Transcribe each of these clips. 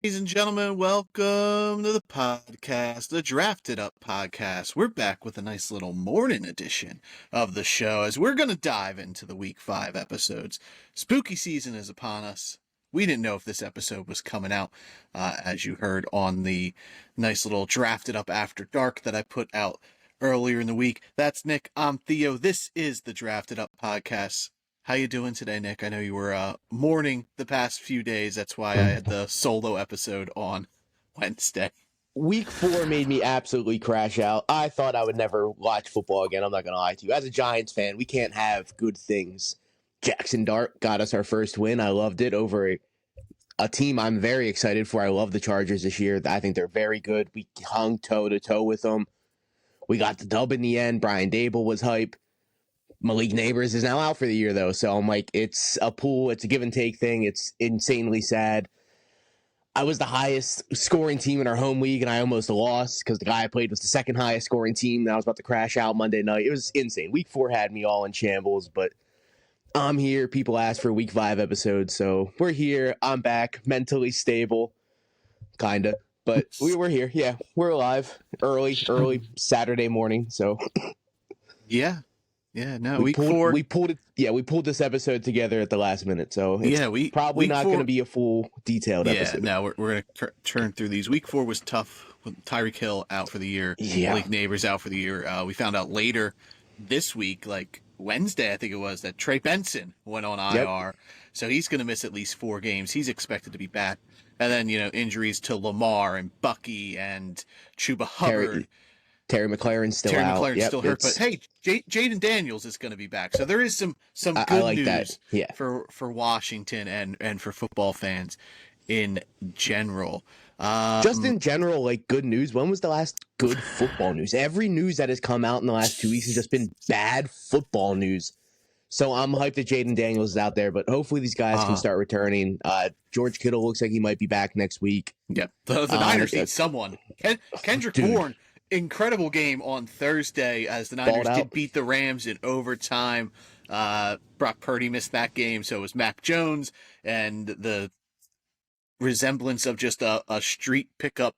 Ladies and gentlemen, welcome to the podcast, the Drafted Up podcast. We're back with a nice little morning edition of the show as we're going to dive into the Week 5 episodes. Spooky season is upon us. We didn't know if this episode was coming out, as you heard on the nice little Drafted Up After Dark that I put out earlier in the week. That's Nick. I'm Theo. This is the Drafted Up podcast. How you doing today, Nick? I know you were mourning the past few days. That's why I had the solo episode on Wednesday. Week 4 made me absolutely crash out. I thought I would never watch football again. I'm not going to lie to you. As a Giants fan, we can't have good things. Jackson Dart got us our first win. I loved it over a team I'm very excited for. I love the Chargers this year. I think they're very good. We hung toe-to-toe with them. We got the dub in the end. Brian Dable was hype. Malik Neighbors is now out for the year, though. So I'm like, it's a pool. It's a give and take thing. It's insanely sad. I was the highest scoring team in our home league, and I almost lost because the guy I played was the second highest scoring team. And I was about to crash out Monday night. It was insane. Week 4 had me all in shambles, but I'm here. People asked for a Week 5 episode, so we're here. I'm back, mentally stable, kind of. But we're here. Yeah, we're alive. Early Saturday morning. So Yeah. Yeah, no, we pulled it. Yeah, we pulled this episode together at the last minute, so it's probably not going to be a full detailed episode. Yeah, no, we're going to turn through these. Week 4 was tough with Tyreek Hill out for the year. Yeah. Malik Neighbors out for the year. We found out later this week, like Wednesday, I think it was, that Trey Benson went on IR, so he's going to miss at least 4 games. He's expected to be back, and then injuries to Lamar and Bucky and Chuba Hubbard. Terry McLaurin's still out. Terry McLaurin's still hurt, but hey, Jaden Daniels is going to be back. So there is some good like news that. for Washington and for football fans in general. Just in general, like good news. When was the last good football news? Every news that has come out in the last 2 weeks has just been bad football news. So I'm hyped that Jaden Daniels is out there, but hopefully these guys can start returning. George Kittle looks like he might be back next week. Yep, the Niners need someone. Kendrick Bourne. Incredible game on Thursday as the Niners did beat the Rams in overtime. Brock Purdy missed that game, so it was Mac Jones, and the resemblance of just a street pickup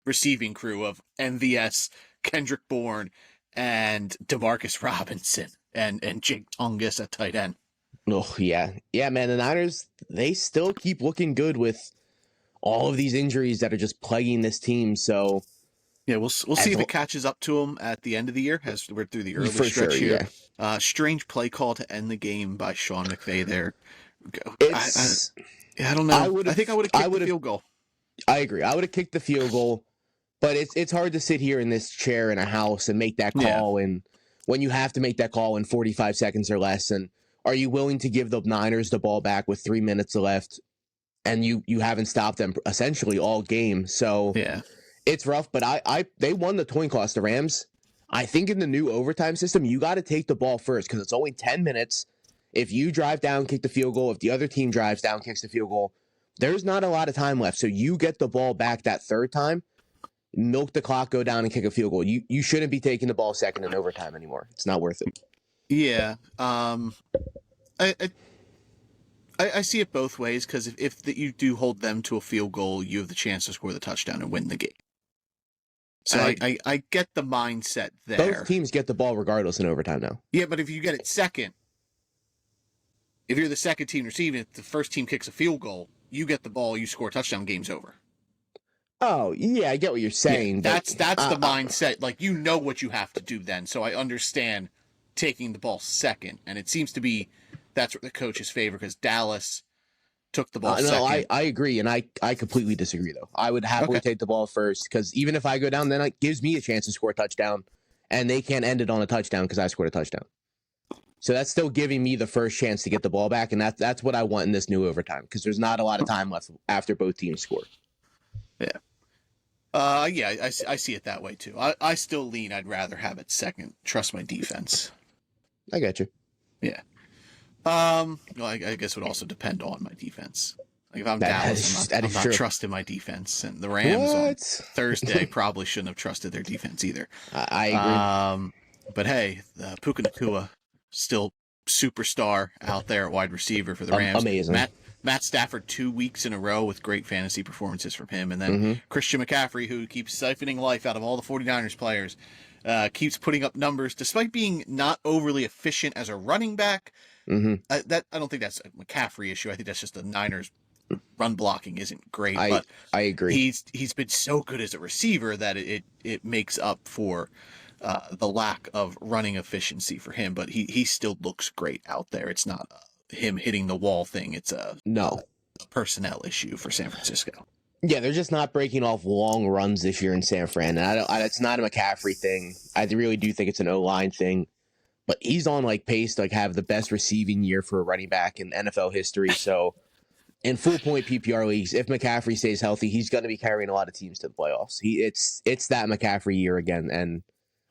receiving crew of MVS, Kendrick Bourne, and Demarcus Robinson, and Jake Tungus at tight end. Oh, yeah. Yeah, man, the Niners, they still keep looking good with all of these injuries that are just plaguing this team, so... Yeah, we'll see if it catches up to them at the end of the year as we're through the early stretch here. Yeah. Strange play call to end the game by Sean McVay there. I don't know. I think I would have kicked the field goal. I agree. I would have kicked the field goal, but it's hard to sit here in this chair in a house and make that call. And when you have to make that call in 45 seconds or less, and are you willing to give the Niners the ball back with 3 minutes left, and you haven't stopped them essentially all game? So yeah. It's rough, but they won the coin toss, the Rams. I think in the new overtime system, you got to take the ball first because it's only 10 minutes. If you drive down, kick the field goal, if the other team drives down, kicks the field goal, there's not a lot of time left. So you get the ball back that third time, milk the clock, go down and kick a field goal. You shouldn't be taking the ball second in overtime anymore. It's not worth it. Yeah. I see it both ways because if you do hold them to a field goal, you have the chance to score the touchdown and win the game. So I get the mindset there. Both teams get the ball regardless in overtime now. Yeah, but if you get it second, if you're the second team receiving it, the first team kicks a field goal, you get the ball, you score a touchdown, game's over. Oh, yeah, I get what you're saying. Yeah, that's the mindset. Like, you know what you have to do then. So I understand taking the ball second. And it seems to be that's what the coaches favor because Dallas took the ball second. No, I agree, and I completely disagree, though. I would happily take the ball first, because even if I go down, then it gives me a chance to score a touchdown, and they can't end it on a touchdown because I scored a touchdown. So that's still giving me the first chance to get the ball back, and that's what I want in this new overtime, because there's not a lot of time left after both teams score. Yeah. I see it that way, too. I still lean I'd rather have it second. Trust my defense. I got you. Yeah. Well, I guess it would also depend on my defense. Like if I'm Dallas, I'm not trusting my defense, and the Rams on Thursday probably shouldn't have trusted their defense either. I agree. But hey, Puka Nacua still superstar out there at wide receiver for the Rams. Amazing. Matt Stafford 2 weeks in a row with great fantasy performances from him. And then Mm-hmm. Christian McCaffrey, who keeps siphoning life out of all the 49ers players, keeps putting up numbers despite being not overly efficient as a running back. Mm-hmm. I don't think that's a McCaffrey issue. I think that's just the Niners run blocking isn't great, I but agree. he's been so good as a receiver that it makes up for the lack of running efficiency for him. But he still looks great out there. It's not him hitting the wall thing. It's a personnel issue for San Francisco. Yeah, they're just not breaking off long runs this year in San Fran. And it's not a McCaffrey thing. I really do think it's an O-line thing. But he's on like pace to like have the best receiving year for a running back in NFL history. So in full point PPR leagues, if McCaffrey stays healthy, he's going to be carrying a lot of teams to the playoffs. It's that McCaffrey year again, and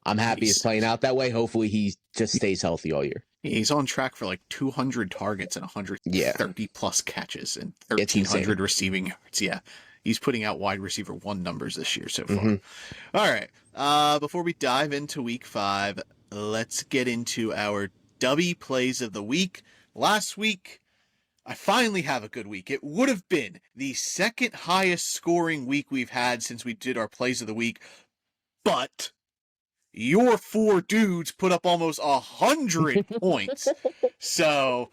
I'm happy it's playing out that way. Hopefully, he just stays healthy all year. He's on track for like 200 targets and 130 plus catches and 1,300 receiving yards. Yeah, he's putting out wide receiver 1 numbers this year so far. Mm-hmm. All right, before we dive into Week 5, let's get into our Dubby plays of the week. Last week, I finally have a good week. It would have been the second highest scoring week we've had since we did our plays of the week, but your 4 dudes put up almost 100 points. So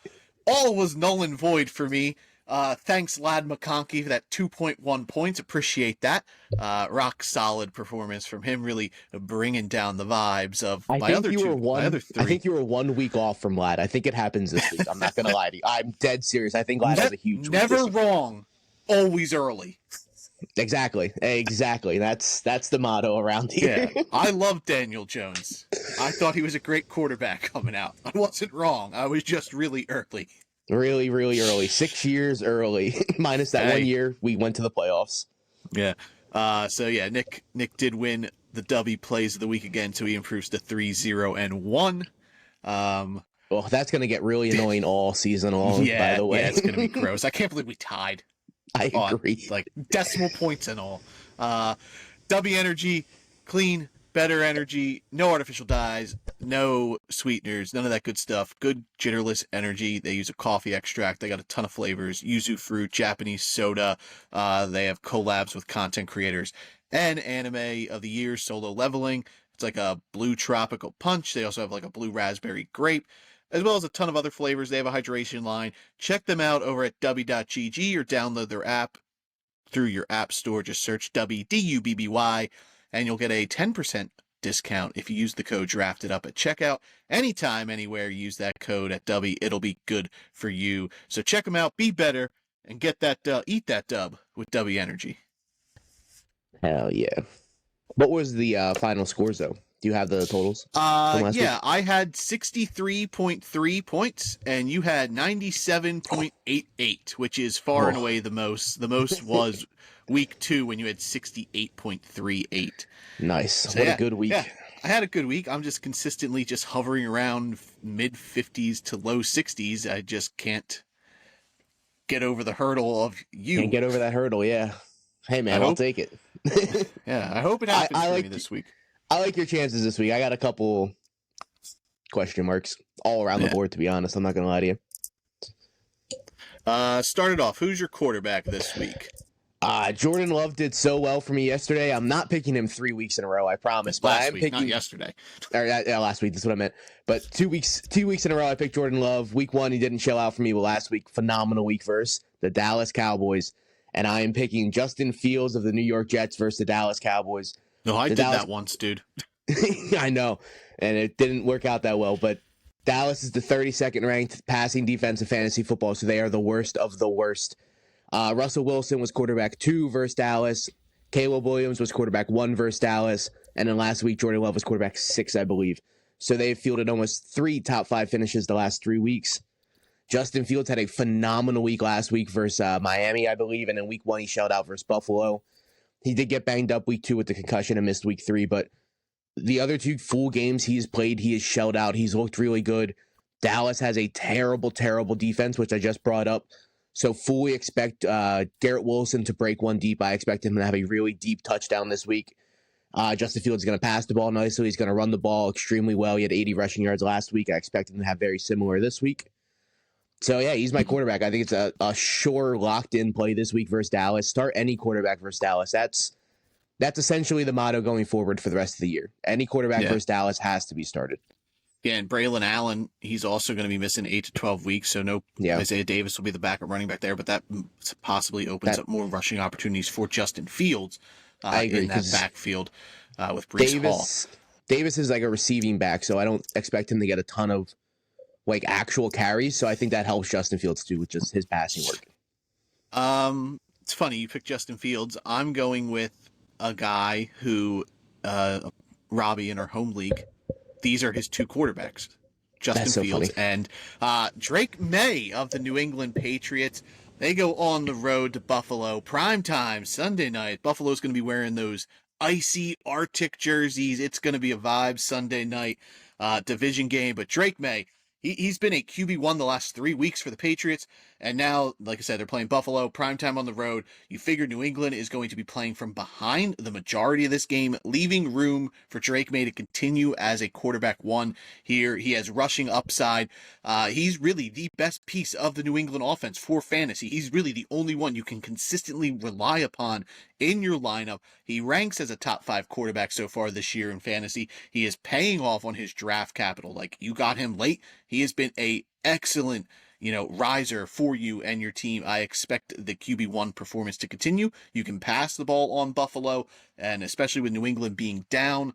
all was null and void for me. Thanks, Lad McConkey, for that 2.1 points. Appreciate that. Rock solid performance from him, really bringing down the vibes of my other 3. I think you were 1 week off from Lad. I think it happens this week. I'm not going to lie to you. I'm dead serious. I think Lad has a huge week. Never wrong. Always early. Exactly. That's the motto around here. Yeah, I love Daniel Jones. I thought he was a great quarterback coming out. I wasn't wrong. I was just really early. Really, really early. 6 years early. Minus that 1 year we went to the playoffs. Yeah. So yeah, Nick did win the Dubby plays of the week again, so he improves to 3-0-1. Well, that's going to get really annoying all season long, by the way. Yeah, it's going to be gross. I can't believe we tied. I agree. Like decimal points and all. Dubby energy, clean, better energy, no artificial dyes, no sweeteners, none of that good stuff. Good jitterless energy. They use a coffee extract. They got a ton of flavors. Yuzu fruit, Japanese soda. They have collabs with content creators. And Anime of the Year Solo Leveling. It's like a blue tropical punch. They also have like a blue raspberry grape, as well as a ton of other flavors. They have a hydration line. Check them out over at dubby.gg or download their app through your app store. Just search Dubby, D-U-B-B-Y, and you'll get a 10% discount if you use the code DRAFTEDUP at checkout. Anytime, anywhere, use that code at Dubby. It'll be good for you. So check them out, be better, and get that eat that dub with Dubby Energy. Hell yeah. What was the final scores, though? Do you have the totals? Yeah, I had 63.3 points, and you had 97.88, which is far and away the most. The most was week 2 when you had 68.38. Nice. So, what a good week. Yeah, I had a good week. I'm just consistently just hovering around mid 50s to low 60s. I just can't get over the hurdle of you. Can't get over that hurdle, yeah. Hey, man, I'll take it. Yeah, I hope it happens for me this week. I like your chances this week. I got a couple question marks all around the board, to be honest. I'm not going to lie to you. Started off, who's your quarterback this week? Jordan Love did so well for me yesterday. I'm not picking him 3 weeks in a row, I promise. But Last I'm week, picking not yesterday. Last week, that's what I meant. But 2 weeks in a row, I picked Jordan Love. Week 1, he didn't show out for me, but last week, phenomenal week versus the Dallas Cowboys. And I am picking Justin Fields of the New York Jets versus the Dallas Cowboys. No, I did that once, dude. I know, and it didn't work out that well. But Dallas is the 32nd ranked passing defense in fantasy football, so they are the worst of the worst. Russell Wilson was quarterback 2 versus Dallas. Caleb Williams was quarterback 1 versus Dallas. And then last week, Jordan Love was quarterback 6, I believe. So they've fielded almost 3 top 5 finishes the last 3 weeks. Justin Fields had a phenomenal week last week versus Miami, I believe. And in week 1, he shelled out versus Buffalo. He did get banged up week 2 with the concussion and missed week 3. But the other 2 full games he's played, he has shelled out. He's looked really good. Dallas has a terrible, terrible defense, which I just brought up. So fully expect Garrett Wilson to break one deep. I expect him to have a really deep touchdown this week. Justin Fields is going to pass the ball nicely. He's going to run the ball extremely well. He had 80 rushing yards last week. I expect him to have very similar this week. So, yeah, he's my quarterback. I think it's a sure locked-in play this week versus Dallas. Start any quarterback versus Dallas. That's essentially the motto going forward for the rest of the year. Any quarterback versus Dallas has to be started. Yeah, and Braylon Allen, he's also going to be missing 8 to 12 weeks, so no Isaiah Davis will be the backup running back there, but that possibly opens up more rushing opportunities for Justin Fields in that backfield with Breece Hall. Davis is like a receiving back, so I don't expect him to get a ton of like actual carries, so I think that helps Justin Fields too with just his passing work. It's funny, you picked Justin Fields. I'm going with a guy who, Robbie in our home league, these are his two quarterbacks, Justin Fields and Drake May of the New England Patriots. They go on the road to Buffalo. Primetime, Sunday night. Buffalo's going to be wearing those icy Arctic jerseys. It's going to be a vibe Sunday night division game. But Drake May, he's been a QB1 the last 3 weeks for the Patriots. And now, like I said, they're playing Buffalo, primetime on the road. You figure New England is going to be playing from behind the majority of this game, leaving room for Drake May to continue as a quarterback one here. He has rushing upside. He's really the best piece of the New England offense for fantasy. He's really the only one you can consistently rely upon in your lineup. He ranks as a top 5 quarterback so far this year in fantasy. He is paying off on his draft capital. Like, you got him late. He has been a excellent riser for you and your team. I expect the QB1 performance to continue. You can pass the ball on Buffalo, and especially with New England being down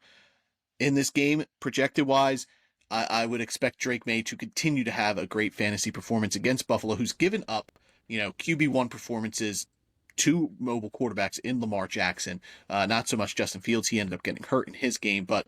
in this game, projected wise, I would expect Drake May to continue to have a great fantasy performance against Buffalo, who's given up, QB1 performances to mobile quarterbacks in Lamar Jackson. Not so much Justin Fields. He ended up getting hurt in his game, but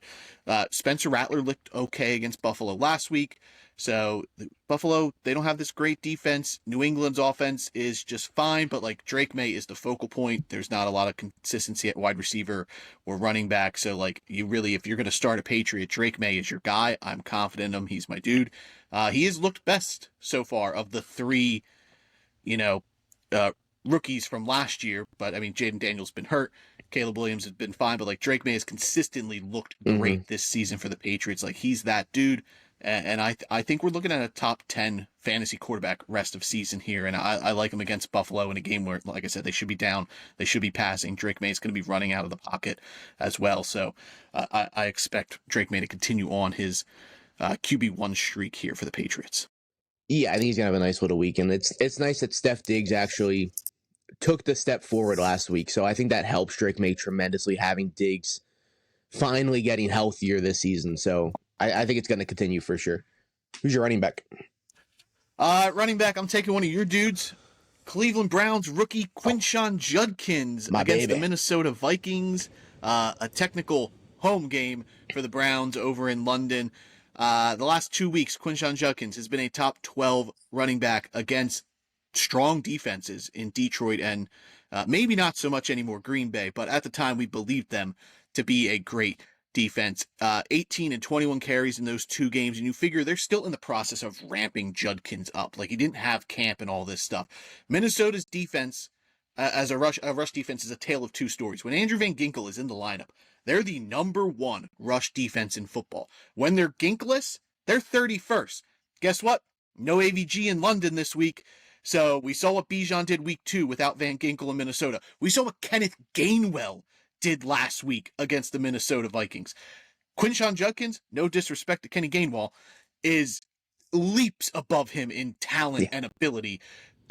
Spencer Rattler looked okay against Buffalo last week. So Buffalo, they don't have this great defense. New England's offense is just fine, but like Drake May is the focal point. There's not a lot of consistency at wide receiver or running back. So like if you're going to start a Patriot, Drake May is your guy. I'm confident in him. He's my dude. He has looked best so far of the 3, rookies from last year. But I mean, Jaden Daniels been hurt. Caleb Williams has been fine, but like Drake May has consistently looked great this season for the Patriots. Like, he's that dude. And I think we're looking at a top 10 fantasy quarterback rest of season here. And I like him against Buffalo in a game where, like I said, they should be down. They should be passing. Drake May is going to be running out of the pocket as well. So I expect Drake May to continue on his QB1 streak here for the Patriots. Yeah, I think he's going to have a nice little week. And it's nice that Steph Diggs actually took the step forward last week. So I think that helps Drake May tremendously, having Diggs finally getting healthier this season. So I think it's going to continue for sure. Who's your running back? Running back, I'm taking one of your dudes. Cleveland Browns rookie Quinshon Judkins against the Minnesota Vikings. A technical home game for the Browns over in London. The last 2 weeks, Quinshon Judkins has been a top 12 running back against strong defenses in Detroit and maybe not so much anymore Green Bay, but at the time we believed them to be a great defense. 18 and 21 carries in those 2 games, and you figure they're still in the process of ramping Judkins up. Like, he didn't have camp and all this stuff. Minnesota's defense as a rush defense is a tale of 2 stories. When Andrew Van Ginkel is in the lineup, they're the number 1 rush defense in football. When they're Ginkless, they're 31st. Guess what? No AVG in London this week. So we saw what Bijan did week 2 without Van Ginkel in Minnesota. We saw what Kenneth Gainwell did last week against the Minnesota Vikings. Quinshon Judkins, no disrespect to Kenny Gainwell, is leaps above him in talent and ability.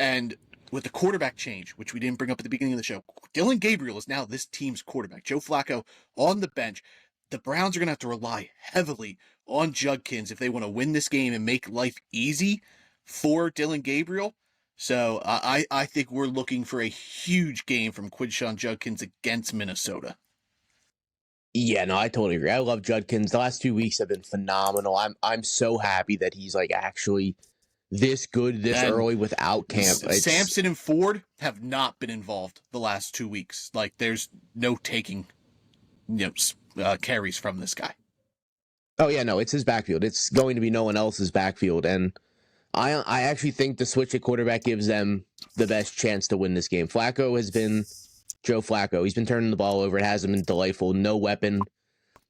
And with the quarterback change, which we didn't bring up at the beginning of the show, Dylan Gabriel is now this team's quarterback. Joe Flacco on the bench. The Browns are going to have to rely heavily on Judkins if they want to win this game and make life easy for Dylan Gabriel. So I think we're looking for a huge game from Quinshon Judkins against Minnesota. Yeah, no, I totally agree. I love Judkins. The last 2 weeks have been phenomenal. I'm so happy that he's like actually this good this early without camp. Sampson and Ford have not been involved the last 2 weeks. Like, there's no taking carries from this guy. Oh yeah, no, it's his backfield. It's going to be no one else's backfield, and I actually think the switch at quarterback gives them the best chance to win this game. Flacco has been Joe Flacco. He's been turning the ball over. It hasn't been delightful. No weapon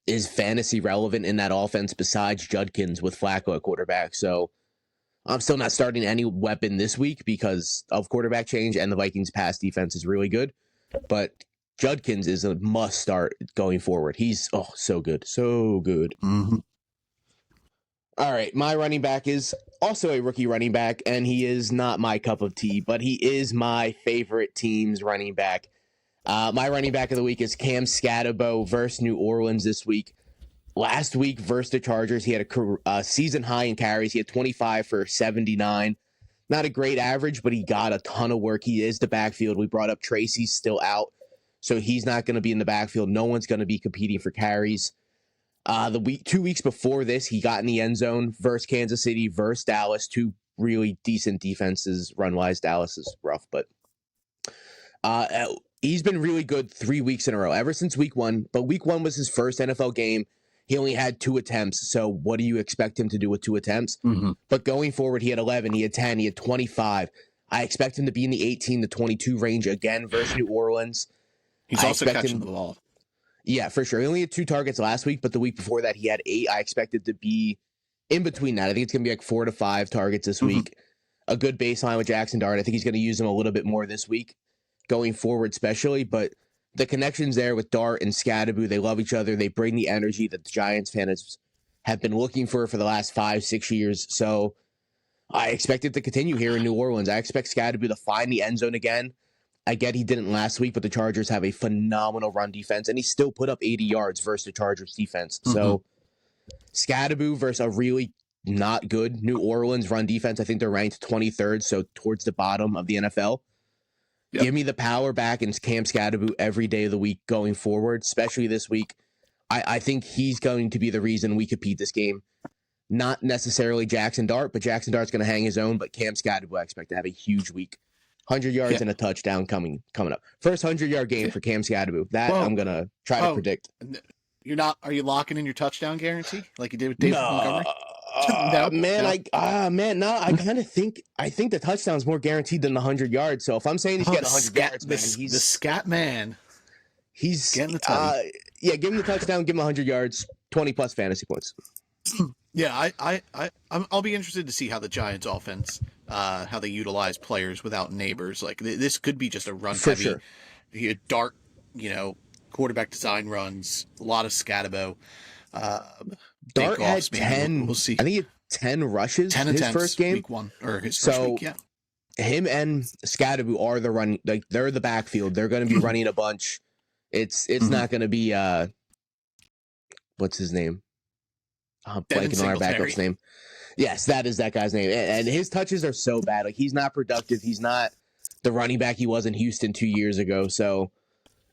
is fantasy relevant in that offense besides Judkins with Flacco at quarterback. So I'm still not starting any weapon this week because of quarterback change, and the Vikings pass defense is really good. But Judkins is a must start going forward. He's so good. So good. Mm-hmm. All right, my running back is also a rookie running back, and he is not my cup of tea, but he is my favorite team's running back. My running back of the week is Cam Scatterbo versus New Orleans this week. Last week versus the Chargers, he had a season high in carries. He had 25 for 79. Not a great average, but he got a ton of work. He is the backfield. We brought up Tracy's still out, so he's not going to be in the backfield. No one's going to be competing for carries. 2 weeks before this, he got in the end zone versus Kansas City, versus Dallas. Two really decent defenses run-wise. Dallas is rough, but he's been really good 3 weeks in a row, ever since week 1. But week 1 was his first NFL game. He only had 2 attempts, so what do you expect him to do with 2 attempts? Mm-hmm. But going forward, he had 11, he had 10, he had 25. I expect him to be in the 18 to 22 range again versus New Orleans. He's also catching the ball. Yeah, for sure. He only had 2 targets last week, but the week before that, he had 8. I expected to be in between that. I think it's going to be like 4 to 5 targets this week. A good baseline with Jackson Dart. I think he's going to use him a little bit more this week, going forward especially, but the connections there with Dart and Scatterbo, they love each other. They bring the energy that the Giants fans have been looking for the last 5-6 years. So I expect it to continue here in New Orleans. I expect Scatterbo to find the end zone again. I get he didn't last week, but the Chargers have a phenomenal run defense, and he still put up 80 yards versus the Chargers defense. So Scatterbo versus a really not good New Orleans run defense. I think they're ranked 23rd, so towards the bottom of the NFL. Yep. Give me the power back and Cam Scatterbo every day of the week going forward, especially this week. I think he's going to be the reason we compete this game. Not necessarily Jackson Dart, but Jackson Dart's going to hang his own, but Cam Scatterbo I expect to have a huge week. 100 yards and a touchdown coming up. First 100-yard game for Cam Scatterbo. That I'm going to try to predict. You're not? Are you locking in your touchdown guarantee like you did with David Montgomery? I kind of think the touchdown's more guaranteed than the 100 yards. So if I'm saying he's getting 100 yards, man, he's the scat man. He's getting the touchdown. Give him the touchdown, give him 100 yards, 20 plus fantasy points. Yeah, I'll be interested to see how the Giants offense, how they utilize players without neighbors. Like this could be just a run heavy, Dart, quarterback design runs, a lot of Scatterbo. Dart had 10. We'll see. I think he had 10 rushes. 10 his attempts, first game, week 1 or his first week. Yeah, him and Scatterbo are the run. Like they're the backfield. They're going to be running a bunch. It's not going to be what's his name? Blanking on our backup's name. Yes, that is that guy's name. And his touches are so bad. Like he's not productive. He's not the running back he was in Houston 2 years ago. So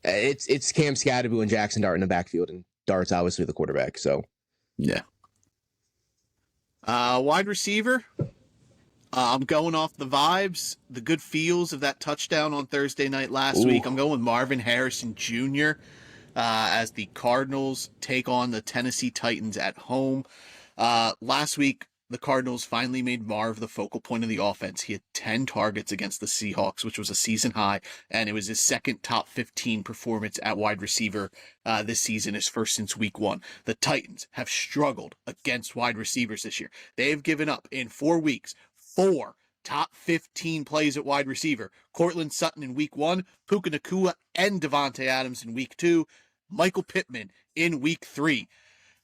it's Cam Scatterbo and Jackson Dart in the backfield, and Dart's obviously the quarterback. So yeah. Wide receiver. I'm going off the vibes, the good feels of that touchdown on Thursday night last week. I'm going with Marvin Harrison Jr. As the Cardinals take on the Tennessee Titans at home. Last week, the Cardinals finally made Marv the focal point of the offense. He had 10 targets against the Seahawks, which was a season high, and it was his second top 15 performance at wide receiver this season, his first since week 1. The Titans have struggled against wide receivers this year. They have given up in 4 weeks 4 top 15 plays at wide receiver. Cortland Sutton in week 1, Puka Nacua and Devontae Adams in week 2, Michael Pittman in week 3.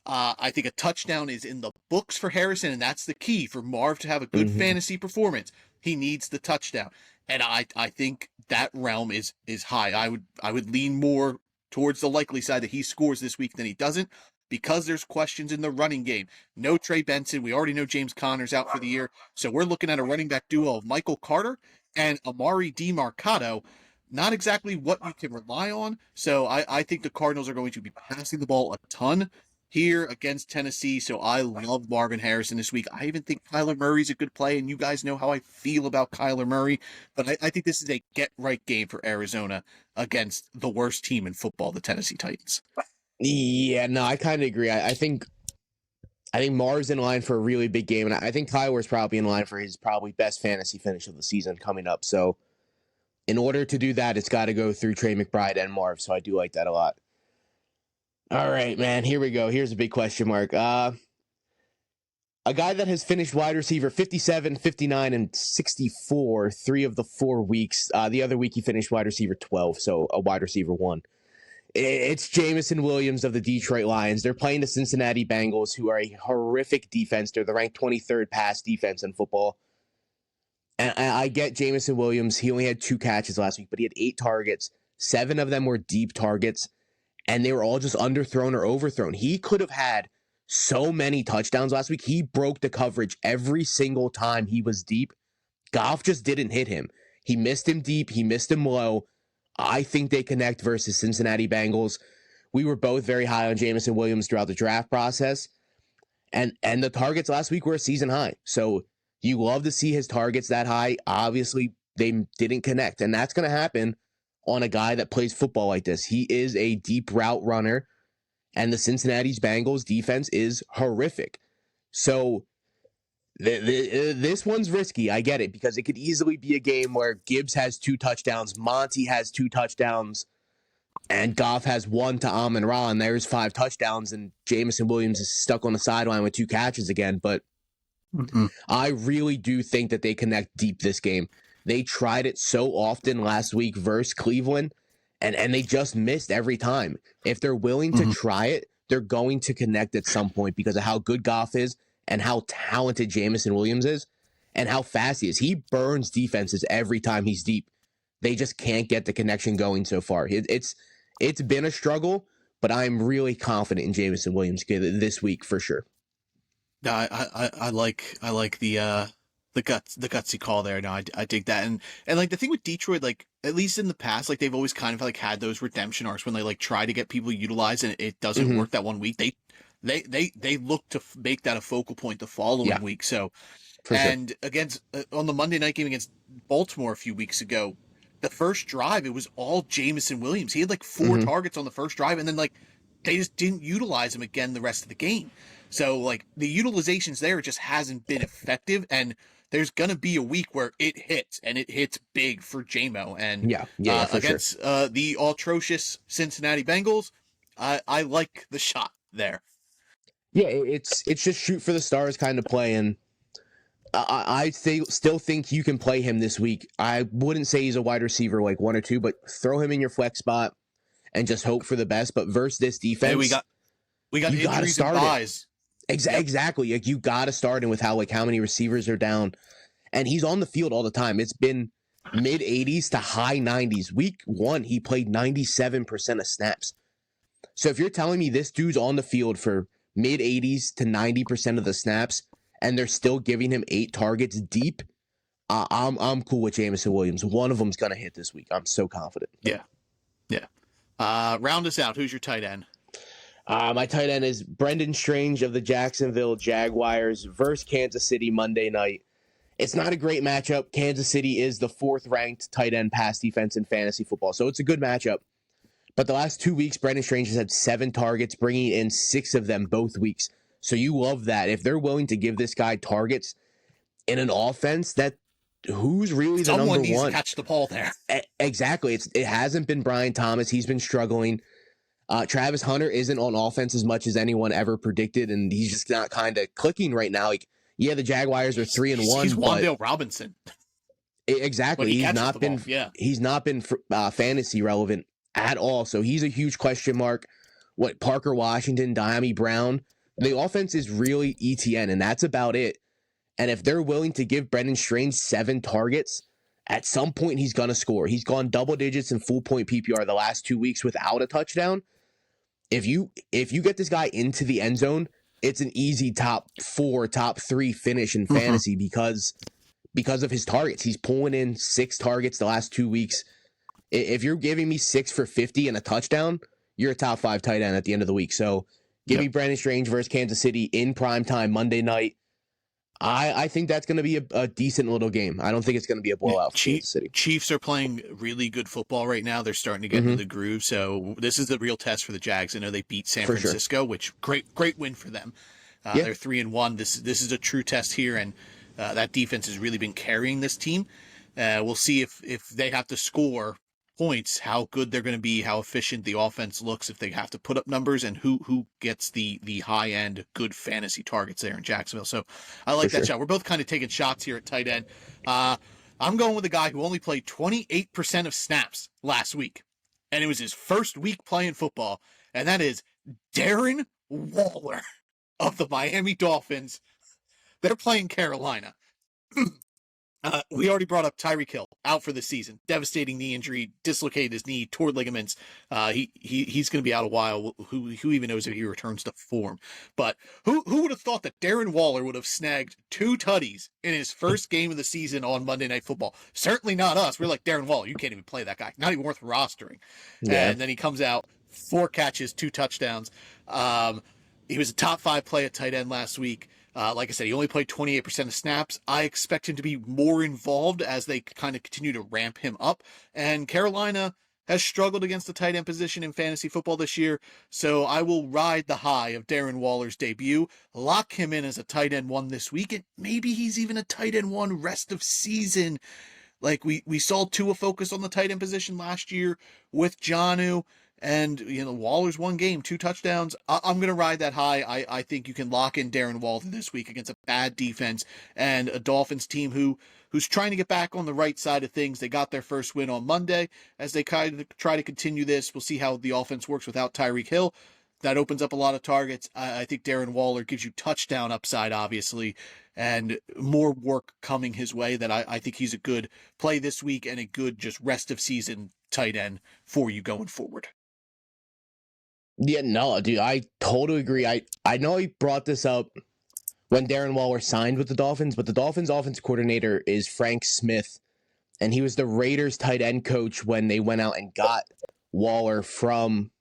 I think a touchdown is in the books for Harrison, and that's the key for Marv to have a good fantasy performance. He needs the touchdown, and I think that realm is high. I would lean more towards the likely side that he scores this week than he doesn't, because there's questions in the running game. No Trey Benson. We already know James Conner's out for the year, so we're looking at a running back duo of Michael Carter and Amari DiMarcado. Not exactly what you can rely on, so I think the Cardinals are going to be passing the ball a ton here against Tennessee, so I love Marvin Harrison this week. I even think Kyler Murray's a good play, and you guys know how I feel about Kyler Murray, but I think this is a get-right game for Arizona against the worst team in football, the Tennessee Titans. Yeah, no, I kind of agree. I think Marv's in line for a really big game, and I think Kyler's probably in line for his probably best fantasy finish of the season coming up, so in order to do that, it's got to go through Trey McBride and Marv, so I do like that a lot. All right, man, here we go. Here's a big question mark. A guy that has finished wide receiver 57, 59, and 64 3 of the 4 weeks. The other week he finished wide receiver 12, so a wide receiver 1. It's Jameson Williams of the Detroit Lions. They're playing the Cincinnati Bengals, who are a horrific defense. They're the ranked 23rd pass defense in football. And I get Jameson Williams. He only had 2 catches last week, but he had 8 targets. 7 of them were deep targets, and they were all just underthrown or overthrown. He could have had so many touchdowns last week. He broke the coverage every single time he was deep. Goff just didn't hit him. He missed him deep. He missed him low. I think they connect versus Cincinnati Bengals. We were both very high on Jameson Williams throughout the draft process. And the targets last week were a season high. So you love to see his targets that high. Obviously, they didn't connect. And that's going to happen on a guy that plays football like this. He is a deep route runner. And the Cincinnati Bengals defense is horrific. So this one's risky. I get it, because it could easily be a game where Gibbs has 2 touchdowns, Monty has 2 touchdowns, and Goff has 1 to Amon-Ra, and there's 5 touchdowns, and Jameson Williams is stuck on the sideline with 2 catches again. But I really do think that they connect deep this game. They tried it so often last week versus Cleveland, and they just missed every time. If they're willing to try it, they're going to connect at some point because of how good Goff is and how talented Jameson Williams is and how fast he is. He burns defenses every time he's deep. They just can't get the connection going so far. It's been a struggle, but I'm really confident in Jameson Williams this week for sure. I like the gutsy call there. No, I dig that. And like the thing with Detroit, like at least in the past, like they've always kind of like had those redemption arcs when they like try to get people utilized and it doesn't work that one week. They look to make that a focal point the following week. So, and against on the Monday night game against Baltimore a few weeks ago, the first drive, it was all Jameson Williams. He had like 4 targets on the first drive, and then like they just didn't utilize him again the rest of the game. So like the utilizations there just hasn't been effective, and there's gonna be a week where it hits, and it hits big for JMO. And against the atrocious Cincinnati Bengals, I like the shot there. Yeah, it's just shoot for the stars kind of play, and I still think you can play him this week. I wouldn't say he's a wide receiver like 1 or 2, but throw him in your flex spot and just hope for the best. But versus this defense, hey, we got injuries and buys. Exactly. Like you got to start him with how many receivers are down, and he's on the field all the time. It's been mid 80s to high 90s. Week 1, he played 97% of snaps. So if you're telling me this dude's on the field for mid 80s to 90% of the snaps, and they're still giving him 8 targets deep, I'm cool with Jameson Williams. One of them's gonna hit this week. I'm so confident. Yeah. Round us out. Who's your tight end? My tight end is Brendan Strange of the Jacksonville Jaguars versus Kansas City Monday night. It's not a great matchup. Kansas City is the 4th ranked tight end pass defense in fantasy football, so it's a good matchup. But the last 2 weeks, Brendan Strange has had 7 targets, bringing in 6 of them both weeks. So you love that. If they're willing to give this guy targets in an offense, that who's really the Someone number needs one? To catch the ball there. Exactly. It hasn't been Brian Thomas. He's been struggling. Travis Hunter isn't on offense as much as anyone ever predicted, and he's just not kind of clicking right now. Like, yeah, the Jaguars are 3-1. He's Wan'Dale Robinson. Exactly. He's not been fantasy relevant at all. So he's a huge question mark. What Parker Washington, Diami Brown, the offense is really ETN, and that's about it. And if they're willing to give Brendan Strange 7 targets, at some point he's going to score. He's gone double digits in full point PPR the last 2 weeks without a touchdown. If you get this guy into the end zone, it's an easy top 4, top 3 finish in fantasy because of his targets. He's pulling in 6 targets the last 2 weeks. If you're giving me 6 for 50 and a touchdown, you're a top 5 tight end at the end of the week. So give me Brandon Strange versus Kansas City in primetime Monday night. I think that's going to be a decent little game. I don't think it's going to be a blowout for Kansas City. Chiefs are playing really good football right now. They're starting to get into the groove. So this is the real test for the Jags. I know they beat San Francisco, which great win for them. They're 3-1. This is a true test here, and that defense has really been carrying this team. We'll see if they have to score points how good they're going to be, how efficient the offense looks if they have to put up numbers, and who gets the high end good fantasy targets there in Jacksonville. So I like that shot. We're both kind of taking shots here at tight end. I'm going with a guy who only played 28% of snaps last week, and it was his first week playing football, and that is Darren Waller of the Miami Dolphins. They're playing Carolina. We already brought up Tyreek Hill, out for the season. Devastating knee injury, dislocated his knee, tore ligaments. He's going to be out a while. Who even knows if he returns to form? But who would have thought that Darren Waller would have snagged 2 tutties in his first game of the season on Monday Night Football? Certainly not us. We're like, Darren Waller, you can't even play that guy. Not even worth rostering. Yeah. And then he comes out, 4 catches, 2 touchdowns. He was a top 5 play at tight end last week. Like I said, he only played 28% of snaps. I expect him to be more involved as they kind of continue to ramp him up. And Carolina has struggled against the tight end position in fantasy football this year. So I will ride the high of Darren Waller's debut, lock him in as a tight end 1 this week, and maybe he's even a tight end 1 rest of season. Like we saw Tua focus on the tight end position last year with Jonnu. And, Waller's 1 game, 2 touchdowns. I'm going to ride that high. I think you can lock in Darren Waller this week against a bad defense and a Dolphins team who's trying to get back on the right side of things. They got their first win on Monday. As they kind of try to continue this, we'll see how the offense works without Tyreek Hill. That opens up a lot of targets. I think Darren Waller gives you touchdown upside, obviously, and more work coming his way. That I think he's a good play this week and a good just rest of season tight end for you going forward. Yeah, no, dude, I totally agree. I know he brought this up when Darren Waller signed with the Dolphins, but the Dolphins offense coordinator is Frank Smith, and he was the Raiders tight end coach when they went out and got Waller from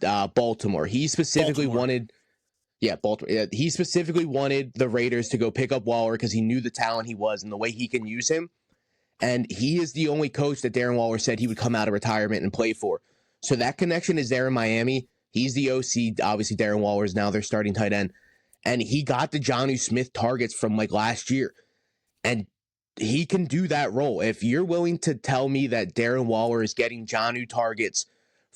Baltimore. He specifically wanted Baltimore. Yeah, he specifically wanted the Raiders to go pick up Waller because he knew the talent he was and the way he can use him. And he is the only coach that Darren Waller said he would come out of retirement and play for. So that connection is there in Miami. He's the OC. Obviously, Darren Waller is now their starting tight end. And he got the Jonnu Smith targets from last year. And he can do that role. If you're willing to tell me that Darren Waller is getting Jonnu targets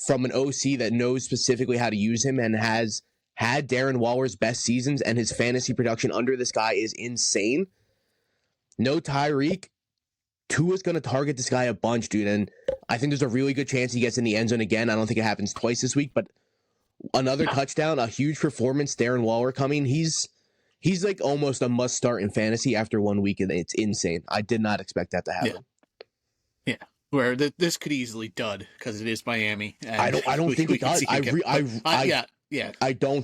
from an OC that knows specifically how to use him and has had Darren Waller's best seasons and his fantasy production under this guy is insane. No Tyreek. Tua's going to target this guy a bunch, dude, and I think there's a really good chance he gets in the end zone again. I don't think it happens twice this week, but another touchdown, a huge performance, Darren Waller coming. He's like almost a must start in fantasy after 1 week, and it's insane. I did not expect that to happen. Yeah. Where this could easily dud because it is Miami. And I don't think it does. I don't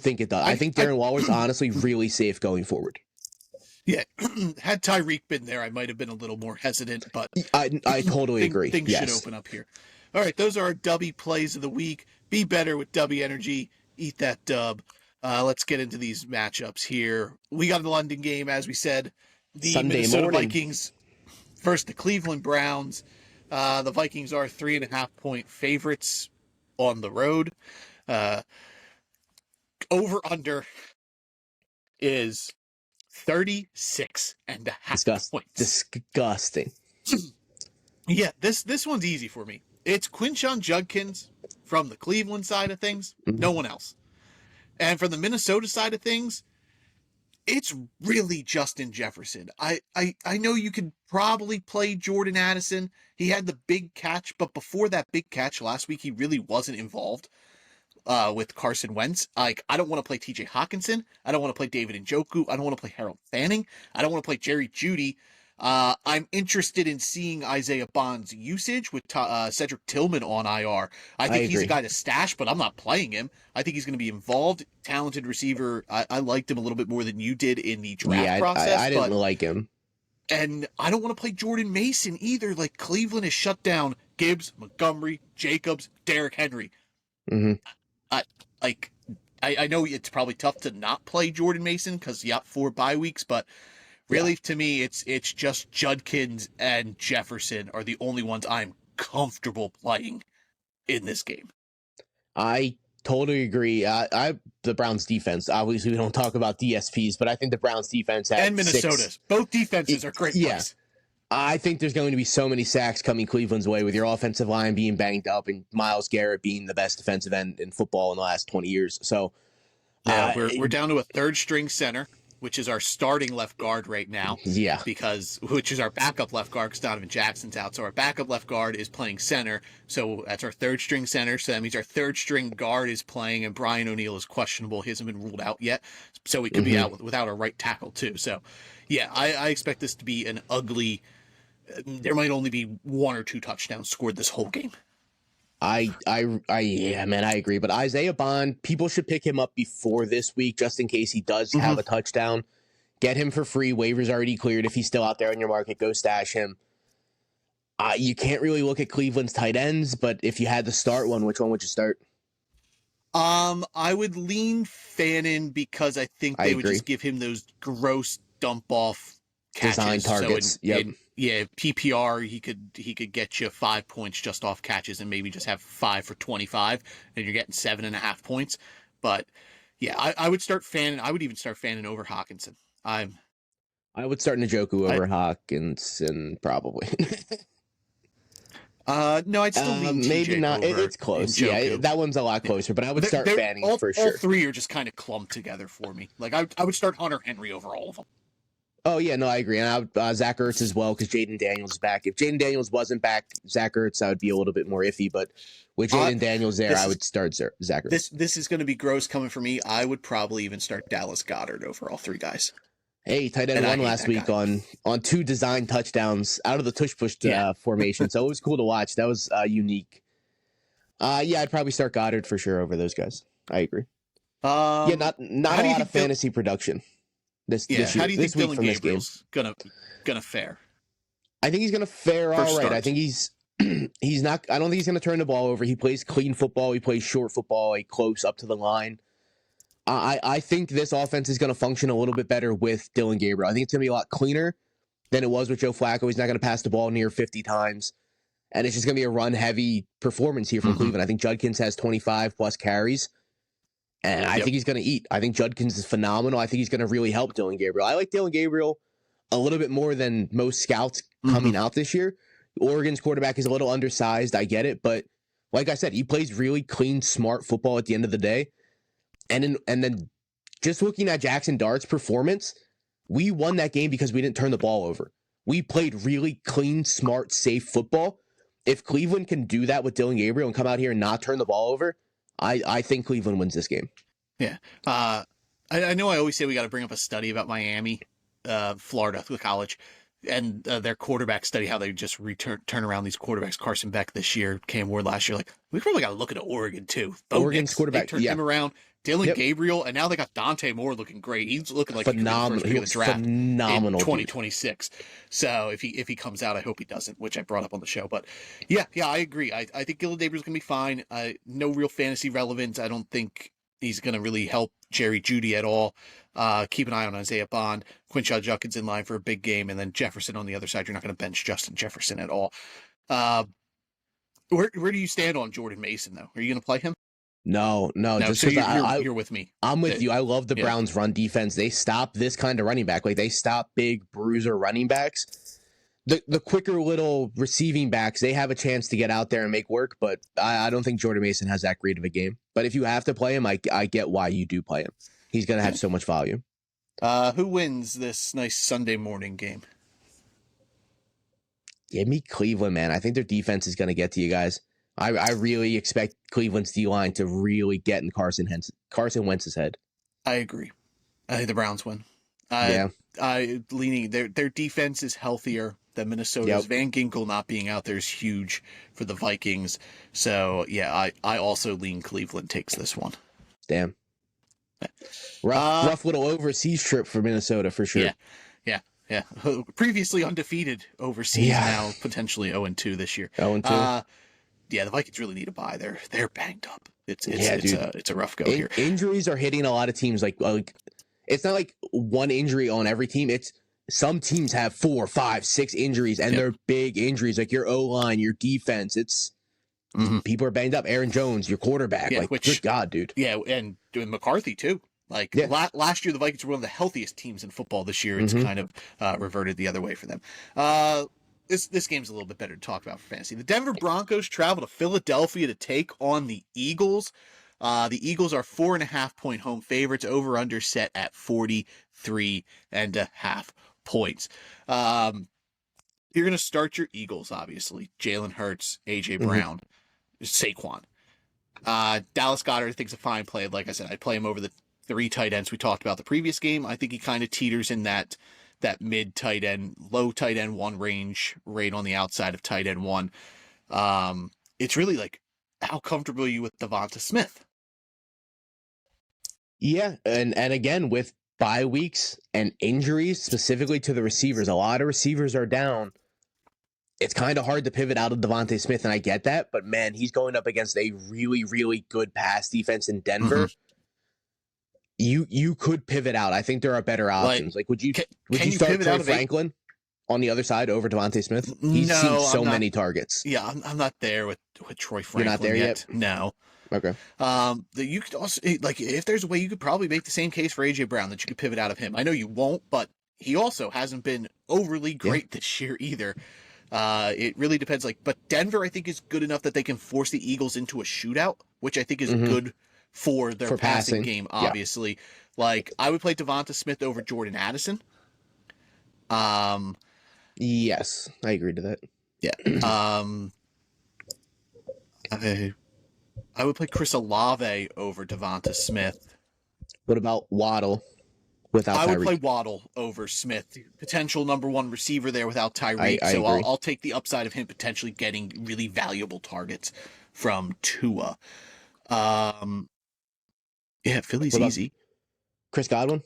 think it does. I think Darren Waller's honestly really safe going forward. Yeah, had Tyreek been there, I might have been a little more hesitant, but I totally agree. Things should open up here. All right, those are our Dubby plays of the week. Be better with Dubby energy. Eat that dub. Let's get into these matchups here. We got the London game, as we said. The Sunday Minnesota morning. Vikings versus the Cleveland Browns. The Vikings are 3.5-point favorites on the road. Over-under is 36.5 points. Disgusting. Yeah, this one's easy for me. It's Quinshon Judkins from the Cleveland side of things. Mm-hmm. No one else. And from the Minnesota side of things, it's really Justin Jefferson. I know you could probably play Jordan Addison. He had the big catch, but before that big catch last week, he really wasn't involved with Carson Wentz. I don't want to play TJ Hawkinson. I don't want to play David Njoku. I don't want to play Harold Fanning. I don't want to play Jerry Jeudy. I'm interested in seeing Isaiah Bond's usage with Cedric Tillman on IR. I think he's a guy to stash, but I'm not playing him. I think he's going to be involved. Talented receiver. I liked him a little bit more than you did in the draft process. I didn't like him. And I don't want to play Jordan Mason either. Like, Cleveland has shut down Gibbs, Montgomery, Jacobs, Derrick Henry. Mm-hmm. I know it's probably tough to not play Jordan Mason because you got 4 bye weeks, but really, to me, it's just Judkins and Jefferson are the only ones I'm comfortable playing in this game. I totally agree. The Browns defense, obviously we don't talk about DSPs, but I think the Browns defense and Minnesota's. Both defenses are great plays. I think there's going to be so many sacks coming Cleveland's way with your offensive line being banged up and Myles Garrett being the best defensive end in football in the last 20 years. So, Yeah, we're down to a third string center, which is our starting left guard right now. Yeah. Which is our backup left guard because Donovan Jackson's out. So our backup left guard is playing center. So that's our third string center. So that means our third string guard is playing, and Brian O'Neill is questionable. He hasn't been ruled out yet. So he could be out without a right tackle, too. So, yeah, I expect this to be an ugly. There might only be 1 or 2 touchdowns scored this whole game. Yeah, man, I agree. But Isaiah Bond, people should pick him up before this week just in case he does have a touchdown. Get him for free. Waivers already cleared. If he's still out there on your market, go stash him. You can't really look at Cleveland's tight ends, but if you had to start one, which one would you start? I would lean Fannin because I think they would just give him those gross dump off catches. Design targets. So PPR, he could get you 5 points just off catches and maybe just have 5 for 25, and you're getting 7.5 points. But yeah, I would start Fannin. I would even start Fannin over Hawkinson. I would start Njoku over Hawkinson probably. No, I'd still lean maybe TJ not. over It's close. Njoku. Yeah, that one's a lot closer. But I would start Fanning for sure. All three are just kind of clumped together for me. Like I would start Hunter Henry over all of them. Oh, yeah, no, I agree. And I would, Zach Ertz as well, because Jaden Daniels is back. If Jaden Daniels wasn't back, Zach Ertz, I would be a little bit more iffy. But with Jaden Daniels there, I would start Zach Ertz. This is going to be gross coming from me. I would probably even start Dallas Goedert over all 3 guys. Hey, tight end won last week on 2 design touchdowns out of the tush-push formation. So it was cool to watch. That was unique. Yeah, I'd probably start Goddard for sure over those guys. I agree. Not a lot of fantasy production. This year, how do you think Dylan Gabriel's gonna fare? I think he's gonna fare all right. Start. I think he's not. I don't think he's gonna turn the ball over. He plays clean football. He plays short football, close up to the line. I think this offense is gonna function a little bit better with Dylan Gabriel. I think it's gonna be a lot cleaner than it was with Joe Flacco. He's not gonna pass the ball near 50 times, and it's just gonna be a run heavy performance here from Cleveland. I think Judkins has 25 plus carries. And I think he's going to eat. I think Judkins is phenomenal. I think he's going to really help Dylan Gabriel. I like Dylan Gabriel a little bit more than most scouts coming out this year. Oregon's quarterback is a little undersized. I get it. But like I said, he plays really clean, smart football at the end of the day. And then just looking at Jackson Dart's performance, we won that game because we didn't turn the ball over. We played really clean, smart, safe football. If Cleveland can do that with Dylan Gabriel and come out here and not turn the ball over, I think Cleveland wins this game. Yeah. I know I always say we got to bring up a study about Miami, Florida, the college, and their quarterback study, how they just turn around these quarterbacks. Carson Beck this year, Cam Ward last year. Like, we probably got to look at Oregon, too. Oregon's quarterback. They turned him around. Dylan Gabriel, and now they got Dante Moore looking great. He's looking like phenomenal. He was phenomenal in 2026. Dude. So if he comes out, I hope he doesn't, which I brought up on the show. But yeah, I agree. I think Dylan Gabriel's gonna be fine. No real fantasy relevance. I don't think he's gonna really help Jerry Jeudy at all. Keep an eye on Isaiah Bond. Quinshon Judkins in line for a big game, and then Jefferson on the other side. You're not gonna bench Justin Jefferson at all. Where do you stand on Jordan Mason though? Are you gonna play him? No. Just so you're with me. I'm with you. I love the Browns' run defense. They stop this kind of running back. Like, they stop big bruiser running backs. The quicker little receiving backs, they have a chance to get out there and make work. But I don't think Jordan Mason has that great of a game. But if you have to play him, I get why you do play him. He's going to have so much volume. Who wins this nice Sunday morning game? Give me Cleveland, man. I think their defense is going to get to you guys. I really expect Cleveland's D-line to really get in Carson Wentz's head. I agree. I think the Browns win. Leaning their defense is healthier than Minnesota's. Van Ginkel not being out there is huge for the Vikings. So yeah, I also lean Cleveland takes this one. Damn. Rough little overseas trip for Minnesota for sure. Yeah. Previously undefeated overseas, now potentially 0-2 this year. 0-2. Yeah, the Vikings really need a bye. They're banged up. It's a rough go here. Injuries are hitting a lot of teams. Like it's not like one injury on every team. It's some teams have 4, 5, 6 injuries, and they're big injuries. Like your O-line, your defense. It's people are banged up. Aaron Jones, your quarterback. Good God, dude. Yeah, and doing McCarthy too. Last year, the Vikings were one of the healthiest teams in football. This year, it's kind of reverted the other way for them. this game's a little bit better to talk about for fantasy. The Denver Broncos travel to Philadelphia to take on the Eagles. The Eagles are 4.5-point home favorites. Over under set at 43.5 points. You're going to start your Eagles, obviously. Jalen Hurts, A.J. Brown, Saquon. Dallas Goedert, I think, is a fine play. Like I said, I'd play him over the 3 tight ends we talked about the previous game. I think he kind of teeters in that mid tight end, low tight end 1 range, right on the outside of tight end 1. It's really like, how comfortable are you with Devonta Smith? Yeah, and again, with bye weeks and injuries, specifically to the receivers, a lot of receivers are down. It's kind of hard to pivot out of Devonta Smith, and I get that, but man, he's going up against a really, really good pass defense in Denver. You could pivot out. I think there are better options. Like, would you start Troy Franklin on the other side over Devonta Smith? He's seen so many targets. Yeah, I'm not there with Troy Franklin. You're not there yet? No. Okay. You could also, like, if there's a way, you could probably make the same case for A.J. Brown, that you could pivot out of him. I know you won't, but he also hasn't been overly great this year either. It really depends. But Denver, I think, is good enough that they can force the Eagles into a shootout, which I think is good for their passing game, obviously. Yeah. Like, I would play Devonta Smith over Jordan Addison. Yes, I agree to that. Yeah. I would play Chris Olave over Devonta Smith. What about Waddle without Tyreek? I would play Waddle over Smith. Potential number 1 receiver there without Tyreek. So I'll take the upside of him potentially getting really valuable targets from Tua. Yeah, Philly's easy. Chris Godwin?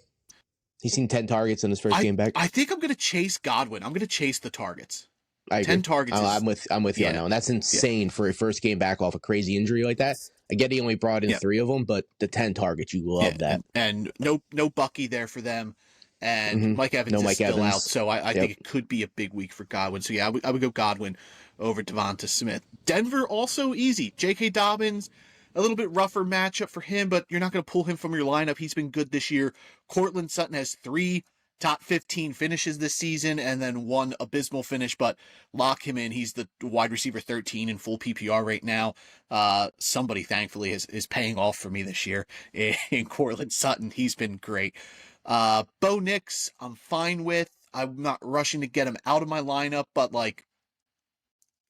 He's seen 10 targets in his first game back. I think I'm going to chase Godwin. I'm going to chase the targets. 10 targets. I'm with you on that one. That's insane for a first game back off a crazy injury like that. I get he only brought in 3 of them, but the 10 targets, you love that. And no Bucky there for them. And Mike Evans is still out, so I think it could be a big week for Godwin. So yeah, I would go Godwin over Devonta Smith. Denver also easy. J.K. Dobbins, a little bit rougher matchup for him, but you're not going to pull him from your lineup. He's been good this year. Cortland Sutton has 3 top 15 finishes this season and then 1 abysmal finish, but lock him in. He's the wide receiver 13 in full PPR right now. Somebody thankfully is paying off for me this year in Cortland Sutton. He's been great. Bo Nix, I'm fine with. I'm not rushing to get him out of my lineup, but like,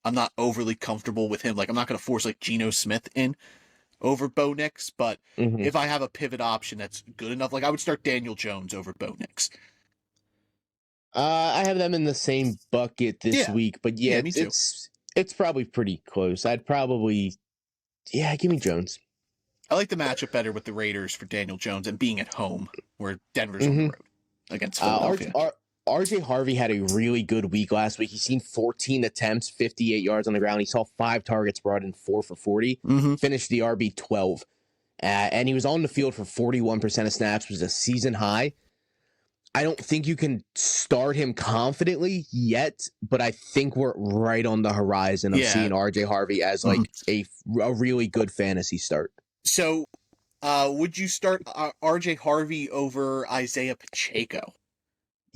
I'm not overly comfortable with him. Like, I'm not going to force like Geno Smith in over Bo Nix, but if I have a pivot option that's good enough, like I would start Daniel Jones over Bo Nix. I have them in the same bucket this week, but me too. It's probably pretty close. I'd probably, give me Jones. I like the matchup better with the Raiders for Daniel Jones and being at home where Denver's on the road against Philadelphia. RJ Harvey had a really good week last week. He's seen 14 attempts, 58 yards on the ground. He saw 5 targets, brought in 4 for 40, finished the RB 12. And he was on the field for 41% of snaps, which was a season high. I don't think you can start him confidently yet, but I think we're right on the horizon of seeing RJ Harvey as like a really good fantasy start. So would you start RJ Harvey over Isaiah Pacheco?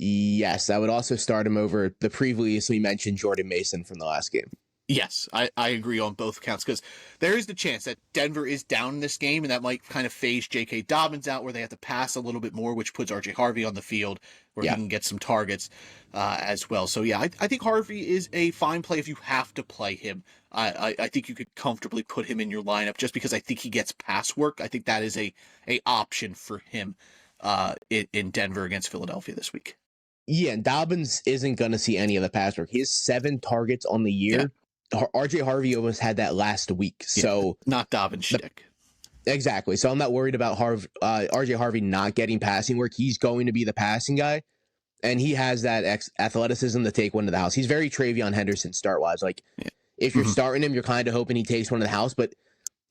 Yes, I would also start him over the previously mentioned Jordan Mason from the last game. Yes, I agree on both counts because there is the chance that Denver is down in this game and that might kind of phase J.K. Dobbins out where they have to pass a little bit more, which puts R.J. Harvey on the field where he can get some targets as well. So, yeah, I think Harvey is a fine play if you have to play him. I think you could comfortably put him in your lineup just because I think he gets pass work. I think that is a option for him in Denver against Philadelphia this week. Yeah, and Dobbins isn't going to see any of the pass work. He has 7 targets on the year. Yeah. RJ Harvey almost had that last week, so not Dobbins shtick. Exactly. So I'm not worried about RJ Harvey not getting passing work. He's going to be the passing guy, and he has that athleticism to take one to the house. He's very Travion Henderson start wise. Like if you're starting him, you're kind of hoping he takes one to the house, but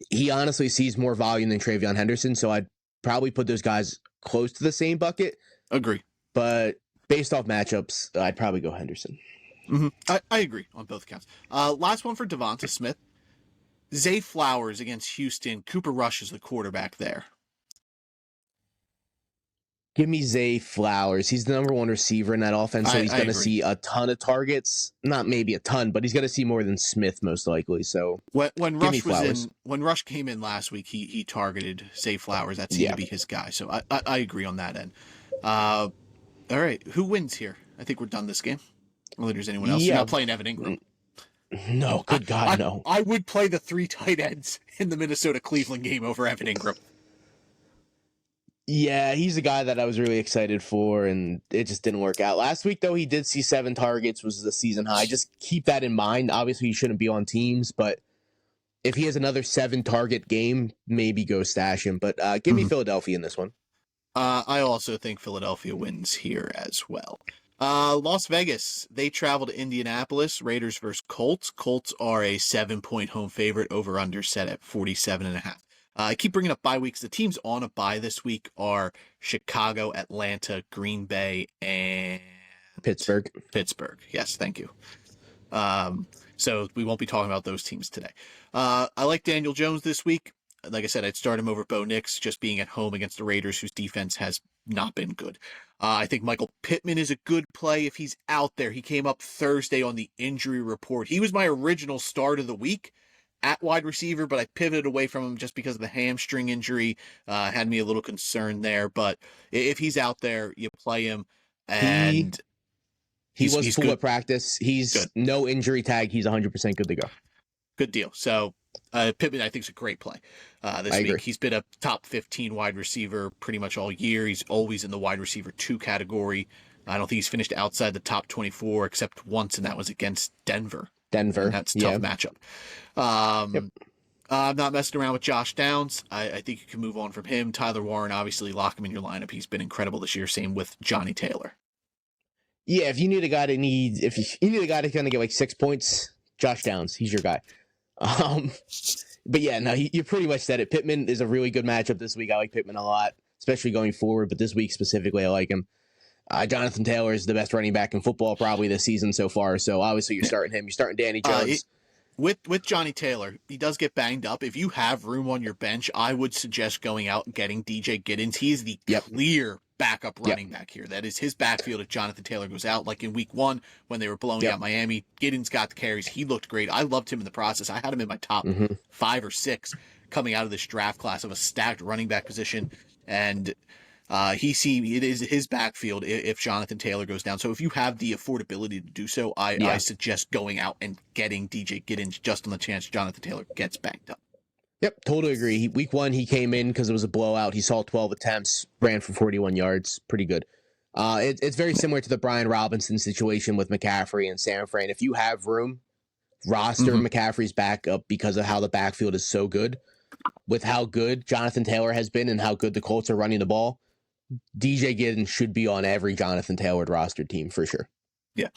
he honestly sees more volume than Travion Henderson. So I'd probably put those guys close to the same bucket. Agree, but based off matchups, I'd probably go Henderson. I agree on both counts. Last one for Devonta Smith. Zay Flowers against Houston. Cooper Rush is the quarterback there. Give me Zay Flowers. He's the number one receiver in that offense, so he's going to see a ton of targets. Not maybe a ton, but he's going to see more than Smith most likely. So when give me Rush was Flowers. when Rush came in last week, he targeted Zay Flowers. That seemed to be his guy. So I agree on that end. All right, who wins here? I think we're done this game. Unless there's anyone else. You're not playing Evan Ingram. No, good God, no. I would play the 3 tight ends in the Minnesota-Cleveland game over Evan Ingram. Yeah, he's a guy that I was really excited for, and it just didn't work out. Last week, though, he did see 7 targets, was the season high. Just keep that in mind. Obviously, he shouldn't be on teams, but if he has another 7-target game, maybe go stash him. But give me Philadelphia in this one. I also think Philadelphia wins here as well. Las Vegas, they travel to Indianapolis. Raiders versus Colts. Colts are a 7-point home favorite, over under set at 47.5. I keep bringing up bye weeks. The teams on a bye this week are Chicago, Atlanta, Green Bay, and Pittsburgh. Yes, thank you. So we won't be talking about those teams today. I like Daniel Jones this week. Like I said, I'd start him over Bo Nix, just being at home against the Raiders, whose defense has not been good. I think Michael Pittman is a good play if he's out there. He came up Thursday on the injury report. He was my original start of the week at wide receiver, but I pivoted away from him just because of the hamstring injury. Had me a little concerned there, but if he's out there, you play him. And he's full good. At practice. He's good. No injury tag. He's 100% good to go. Good deal. So Pittman, I think, is a great play this week. Agree. He's been a top 15 wide receiver pretty much all year. He's always in the wide receiver 2 category. I don't think he's finished outside the top 24 except once, and that was against Denver. And that's a tough matchup. I'm not messing around with Josh Downs. I think you can move on from him. Tyler Warren, obviously, lock him in your lineup. He's been incredible this year. Same with Johnny Taylor. Yeah, if you need a guy that's going to get like 6 points, Josh Downs, he's your guy. But yeah, no, you pretty much said it. Pittman is a really good matchup this week. I like Pittman a lot, especially going forward. But this week specifically, I like him. Jonathan Taylor is the best running back in football probably this season so far. So obviously you're starting him. You're starting Danny Jones. With Johnny Taylor, he does get banged up. If you have room on your bench, I would suggest going out and getting DJ Giddens. He's the clear backup running back here. That is his backfield if Jonathan Taylor goes out. Like in week 1 when they were blowing out Miami, Giddens got the carries. He looked great. I loved him in the process. I had him in my top 5 or 6 coming out of this draft class of a stacked running back position. And it is his backfield if Jonathan Taylor goes down. So if you have the affordability to do so, I suggest going out and getting DJ Giddens just on the chance Jonathan Taylor gets banged up. Yep, totally agree. Week 1, he came in because it was a blowout. He saw 12 attempts, ran for 41 yards. Pretty good. It's very similar to the Brian Robinson situation with McCaffrey and San Fran. If you have room, roster McCaffrey's backup because of how the backfield is so good. With how good Jonathan Taylor has been and how good the Colts are running the ball, DJ Giddens should be on every Jonathan Taylor roster team for sure. Yeah.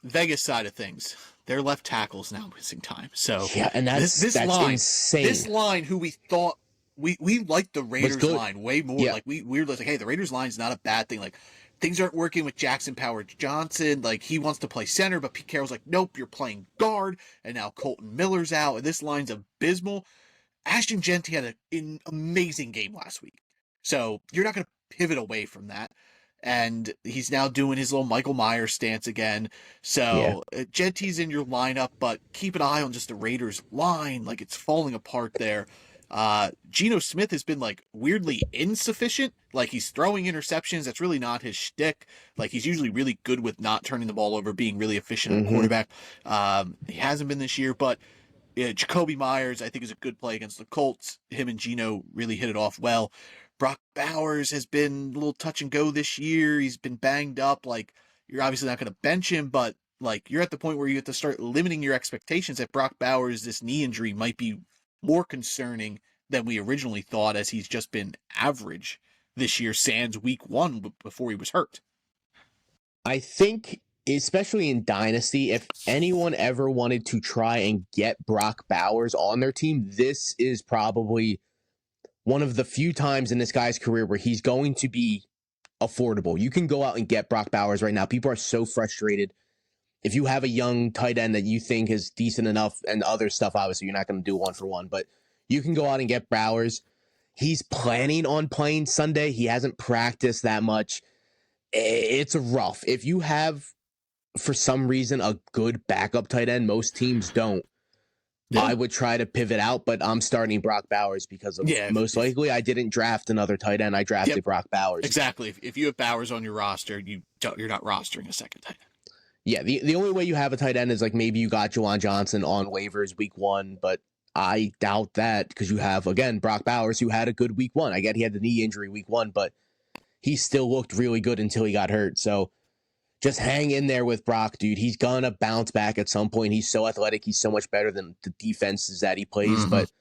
Vegas side of things. Their left tackle's now missing time. So and that's line, insane. This line, who we thought we liked the Raiders line way more. Like we were like, hey, the Raiders line's not a bad thing. Like things aren't working with Jackson Powers Johnson. Like he wants to play center, but Pete Carroll's like, nope, you're playing guard. And now Colton Miller's out, and this line's abysmal. Ashton Genty had an amazing game last week. So you're not going to pivot away from that. And he's now doing his little Michael Myers stance again. So Genty's in your lineup, but keep an eye on just the Raiders line. Like it's falling apart there. Geno Smith has been like weirdly insufficient. Like he's throwing interceptions. That's really not his shtick. Like he's usually really good with not turning the ball over, being really efficient at quarterback. He hasn't been this year, but Jacoby Myers, I think, is a good play against the Colts. Him and Geno really hit it off well. Brock Bowers has been a little touch and go this year. He's been banged up. Like, you're obviously not going to bench him, but like you're at the point where you have to start limiting your expectations that Brock Bowers, this knee injury might be more concerning than we originally thought, as he's just been average this year, sans week 1 before he was hurt. I think, especially in Dynasty, if anyone ever wanted to try and get Brock Bowers on their team, this is probably one of the few times in this guy's career where he's going to be affordable. You can go out and get Brock Bowers right now. People are so frustrated. If you have a young tight end that you think is decent enough, and other stuff, obviously you're not going to do 1-for-1, but you can go out and get Bowers. He's planning on playing Sunday. He hasn't practiced that much. It's rough. If you have, for some reason, a good backup tight end, most teams don't. Yeah. I would try to pivot out, but I'm starting Brock Bowers because of most likely I didn't draft another tight end. I drafted Brock Bowers. Exactly. If you have Bowers on your roster, you're not rostering a second tight end. Yeah, the only way you have a tight end is like maybe you got Juwan Johnson on waivers week 1, but I doubt that because you have, again, Brock Bowers, who had a good week 1. I get he had the knee injury week 1, but he still looked really good until he got hurt. So just hang in there with Brock, dude. He's going to bounce back at some point. He's so athletic. He's so much better than the defenses that he plays. Mm-hmm. But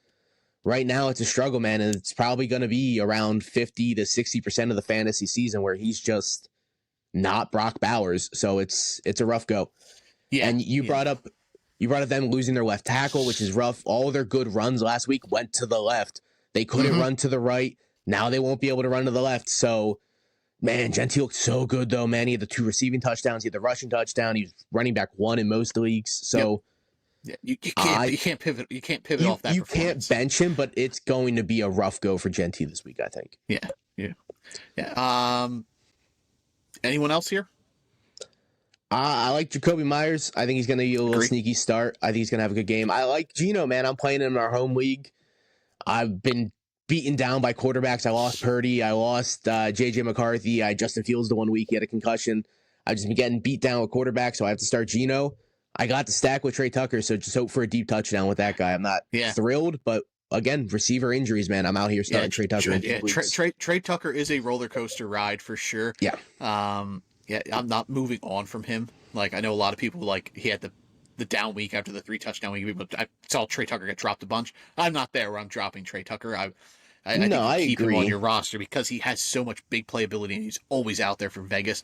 right now it's a struggle, man. And it's probably going to be around 50 to 60% of the fantasy season where he's just not Brock Bowers. So it's a rough go. Yeah. And you brought up them losing their left tackle, which is rough. All their good runs last week went to the left. They couldn't run to the right. Now they won't be able to run to the left. So, man, Gentile looked so good, though, man. He had the 2 receiving touchdowns. He had the rushing touchdown. He was running back 1 in most leagues. So you can't pivot. You can't pivot off that. You can't bench him, but it's going to be a rough go for Gentile this week, I think. Yeah. Anyone else here? I like Jacoby Myers. I think he's going to be a little sneaky start. I think he's going to have a good game. I like Geno, man. I'm playing him in our home league. I've been beaten down by quarterbacks. I lost Purdy. I lost J.J. McCarthy. Justin Fields the 1 week. He had a concussion. I've just been getting beat down with quarterbacks, so I have to start Geno. I got the stack with Trey Tucker, so just hope for a deep touchdown with that guy. I'm not thrilled, but again, receiver injuries, man. I'm out here starting Trey Tucker. Trey Tucker is a roller coaster ride for sure. Yeah. I'm not moving on from him. Like, I know a lot of people, like, he had the down week after the 3 touchdown week. I saw Trey Tucker get dropped a bunch. I'm not there where I'm dropping Trey Tucker. I keep agree. him on your roster because he has so much big playability and he's always out there for Vegas.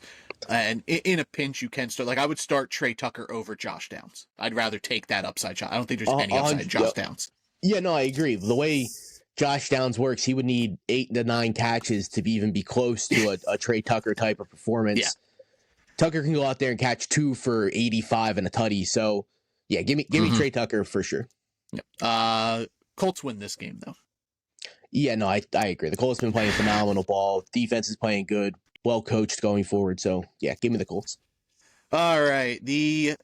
And in a pinch, you can start. Like, I would start Trey Tucker over Josh Downs. I'd rather take that upside shot. I don't think there's any upside in Josh Downs. Yeah, no, I agree. The way Josh Downs works, he would need 8 to 9 catches to even be close to a Trey Tucker type of performance. Yeah. Tucker can go out there and catch 2 for 85 and a tutty. So, yeah, give me Trey Tucker for sure. Yep. Colts win this game, though. Yeah, no, I agree. The Colts have been playing phenomenal ball. Defense is playing good, well coached going forward. So, yeah, give me the Colts. All right. The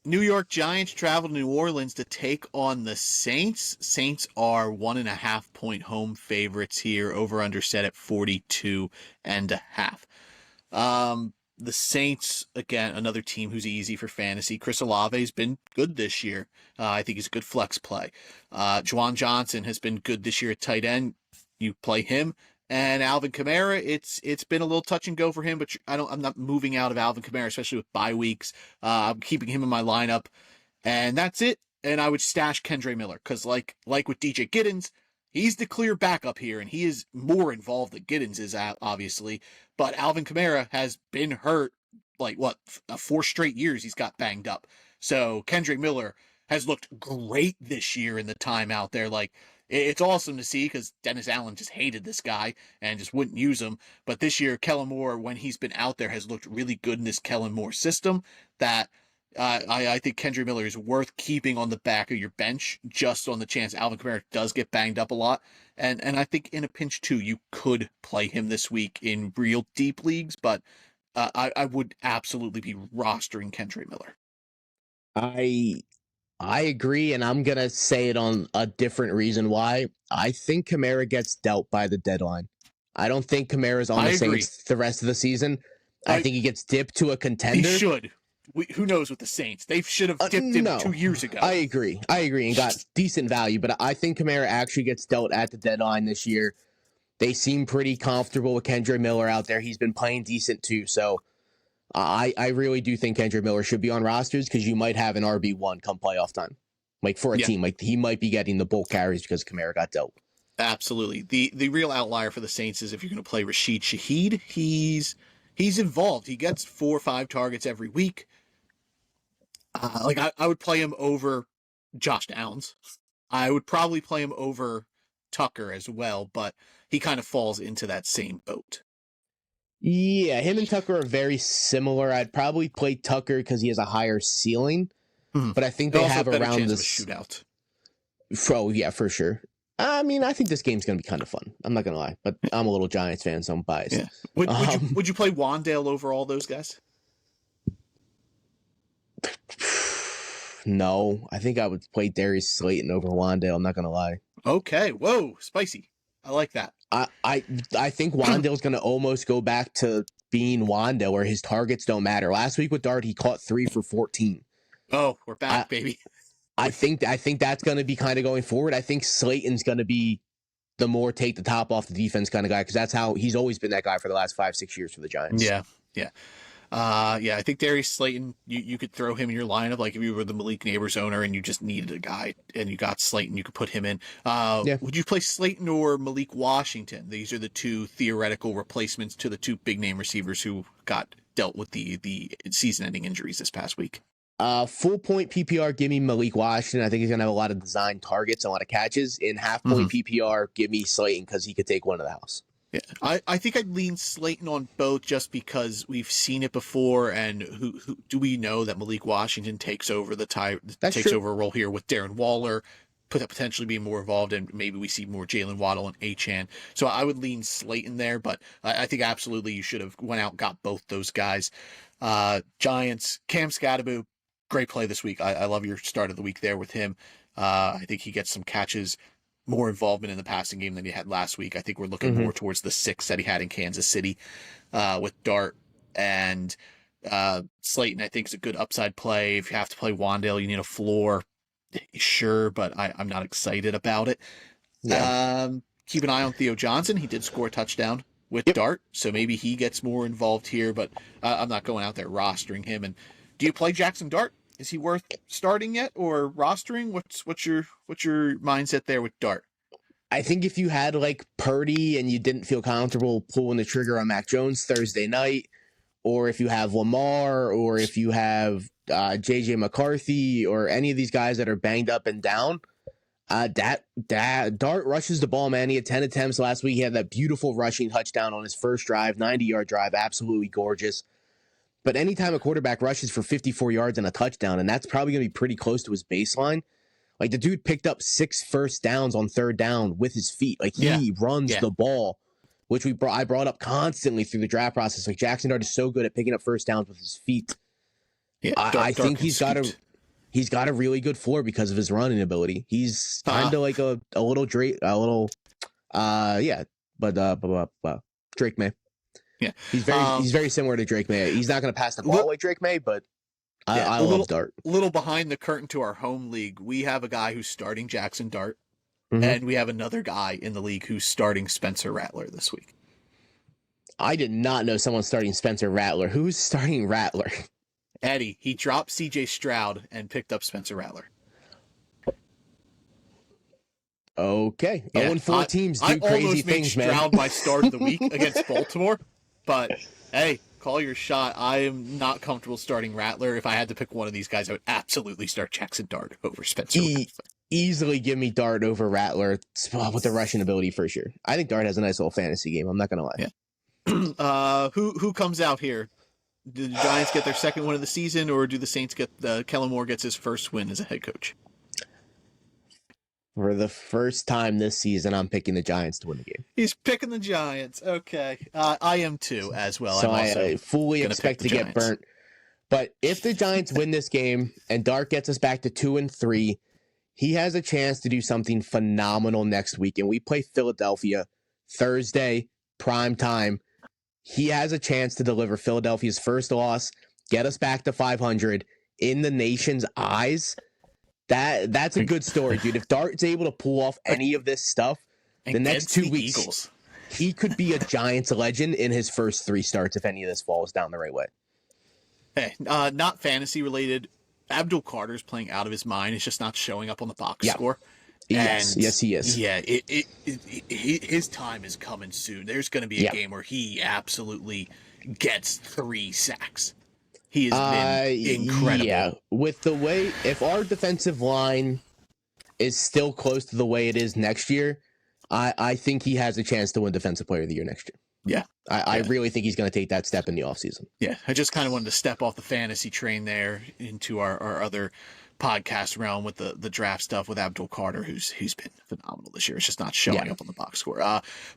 New York Giants travel to New Orleans to take on the Saints. Saints are 1.5 point home favorites here. Over under set at 42.5. The Saints, again, another team who's easy for fantasy. Chris Olave's been good this year. I think he's a good flex play. Juwan Johnson has been good this year at tight end. You play him. And Alvin Kamara, it's been a little touch and go for him, but I'm not moving out of Alvin Kamara, especially with bye weeks. I'm keeping him in my lineup, and that's it. And I would stash Kendre Miller because, like with DJ Giddens, he's the clear backup here, and he is more involved than Giddens is, obviously. But Alvin Kamara has been hurt, 4 straight years he's got banged up. So Kendre Miller has looked great this year in the time out there. Like, it's awesome to see because Dennis Allen just hated this guy and just wouldn't use him. But this year, Kellen Moore, when he's been out there, has looked really good in this Kellen Moore system that I think Kendre Miller is worth keeping on the back of your bench just on the chance Alvin Kamara does get banged up a lot. And I think in a pinch, too, you could play him this week in real deep leagues, but I would absolutely be rostering Kendre Miller. I agree, and I'm going to say it on a different reason why. I think Kamara gets dealt by the deadline. I don't think Kamara's on the Saints the rest of the season. I think he gets dipped to a contender. He should. Who knows with the Saints? They should have dipped him 2 years ago. I agree, and got decent value, but I think Kamara actually gets dealt at the deadline this year. They seem pretty comfortable with Kendre Miller out there. He's been playing decent, too, so I really do think Kendre Miller should be on rosters because you might have an RB1 come playoff time. Like, for a team, like, he might be getting the bulk carries because Kamara got dealt. Absolutely. The real outlier for the Saints is if you're going to play Rashid Shaheed, he's involved. He gets 4 or 5 targets every week. I would play him over Josh Downs. I would probably play him over Tucker as well, but he kind of falls into that same boat. Yeah, him and Tucker are very similar. I'd probably play Tucker because he has a higher ceiling, but I think they have around this shootout. Oh, yeah, for sure. I mean, I think this game's going to be kind of fun. I'm not going to lie, but I'm a little Giants fan, so I'm biased. Yeah. Would you play Wandale over all those guys? No, I think I would play Darius Slayton over Wandale. I'm not going to lie. Okay. Whoa, spicy. I like that. I think Wandale's going to almost go back to being Wandale, where his targets don't matter. Last week with Dart, he caught 3 for 14. Oh, we're back, baby. I think that's going to be kind of going forward. I think Slayton's going to be the more take the top off the defense kind of guy, because that's how he's always been that guy for the last 5-6 years for the Giants. Yeah. I think Darius Slayton, you could throw him in your lineup. Like if you were the Malik Neighbors owner and you just needed a guy and you got Slayton, you could put him in. Would you play Slayton or Malik Washington? These are the two theoretical replacements to the two big name receivers who got dealt with the season ending injuries this past week. Full point PPR, give me Malik Washington. I think he's going to have a lot of designed targets, a lot of catches. In half point PPR, give me Slayton because he could take one to the house. Yeah, I think I'd lean Slayton on both just because we've seen it before, and who do we know that Malik Washington takes over over a role here with Darren Waller, potentially being more involved, and maybe we see more Jalen Waddle and Achane. So I would lean Slayton there, but I think absolutely you should have went out and got both those guys. Giants, Cam Scatterbo, great play this week. I love your start of the week there with him. I think he gets some catches, more involvement in the passing game than he had last week. I think we're looking more towards the 6 that he had in Kansas City with Dart and Slayton. I think is a good upside play. If you have to play Wandale, you need a floor. Sure, but I'm not excited about it. Yeah. Keep an eye on Theo Johnson. He did score a touchdown with Dart, so maybe he gets more involved here, but I'm not going out there rostering him. And do you play Jackson Dart? Is he worth starting yet or rostering? What's your mindset there with Dart? I think if you had like Purdy and you didn't feel comfortable pulling the trigger on Mac Jones Thursday night, or if you have Lamar, or if you have JJ McCarthy, or any of these guys that are banged up and down, that Dart rushes the ball, man. He had 10 attempts last week. He had that beautiful rushing touchdown on his first drive, 90-yard drive, absolutely gorgeous. But anytime a quarterback rushes for 54 yards and a touchdown, and that's probably going to be pretty close to his baseline, like the dude picked up 6 first downs on third down with his feet. Like he runs the ball, which I brought up constantly through the draft process. Like Jackson Dart is so good at picking up first downs with his feet. Yeah, I think he's got a really good floor because of his running ability. He's kind of like a little Drake, Drake May. Yeah, he's very similar to Drake May. He's not going to pass the ball like Drake May, but I love Dart. A little behind the curtain to our home league, we have a guy who's starting Jackson Dart, and we have another guy in the league who's starting Spencer Rattler this week. I did not know someone's starting Spencer Rattler. Who's starting Rattler? Eddie. He dropped C.J. Stroud and picked up Spencer Rattler. Okay. 0-4 teams do crazy things, man. I almost made Stroud my start of the week against Baltimore, but hey, call your shot. I am not comfortable starting Rattler. If I had to pick one of these guys, I would absolutely start Jackson Dart over Spencer Rattler. Easily give me Dart over Rattler with the rushing ability for sure. I think Dart has a nice little fantasy game. I'm not going to lie. Yeah. Who comes out here? Do the Giants get their second win of the season, or do the Saints get Kellen Moore gets his first win as a head coach? For the first time this season, I'm picking the Giants to win the game. He's picking the Giants. Okay. I am too, as well. So I fully expect to get burnt. But if the Giants win this game and Dart gets us back to 2-3, he has a chance to do something phenomenal next week. And we play Philadelphia Thursday, prime time. He has a chance to deliver Philadelphia's first loss, get us back to 500 in the nation's eyes. That's a good story, dude. If Dart's able to pull off any of this stuff, the next 2 weeks, Eagles, he could be a Giants legend in his first 3 starts if any of this falls down the right way. Hey, not fantasy related. Abdul Carter's playing out of his mind. He's just not showing up on the box score. Yes, he is. Yeah, his time is coming soon. There's going to be a game where he absolutely gets 3 sacks. He has been incredible. Yeah, with the way, if our defensive line is still close to the way it is next year, I think he has a chance to win Defensive Player of the Year next year. Yeah. I really think he's going to take that step in the offseason. Yeah, I just kind of wanted to step off the fantasy train there into our other podcast realm with the draft stuff with Abdul Carter, who's been phenomenal this year. It's just not showing up on the box score.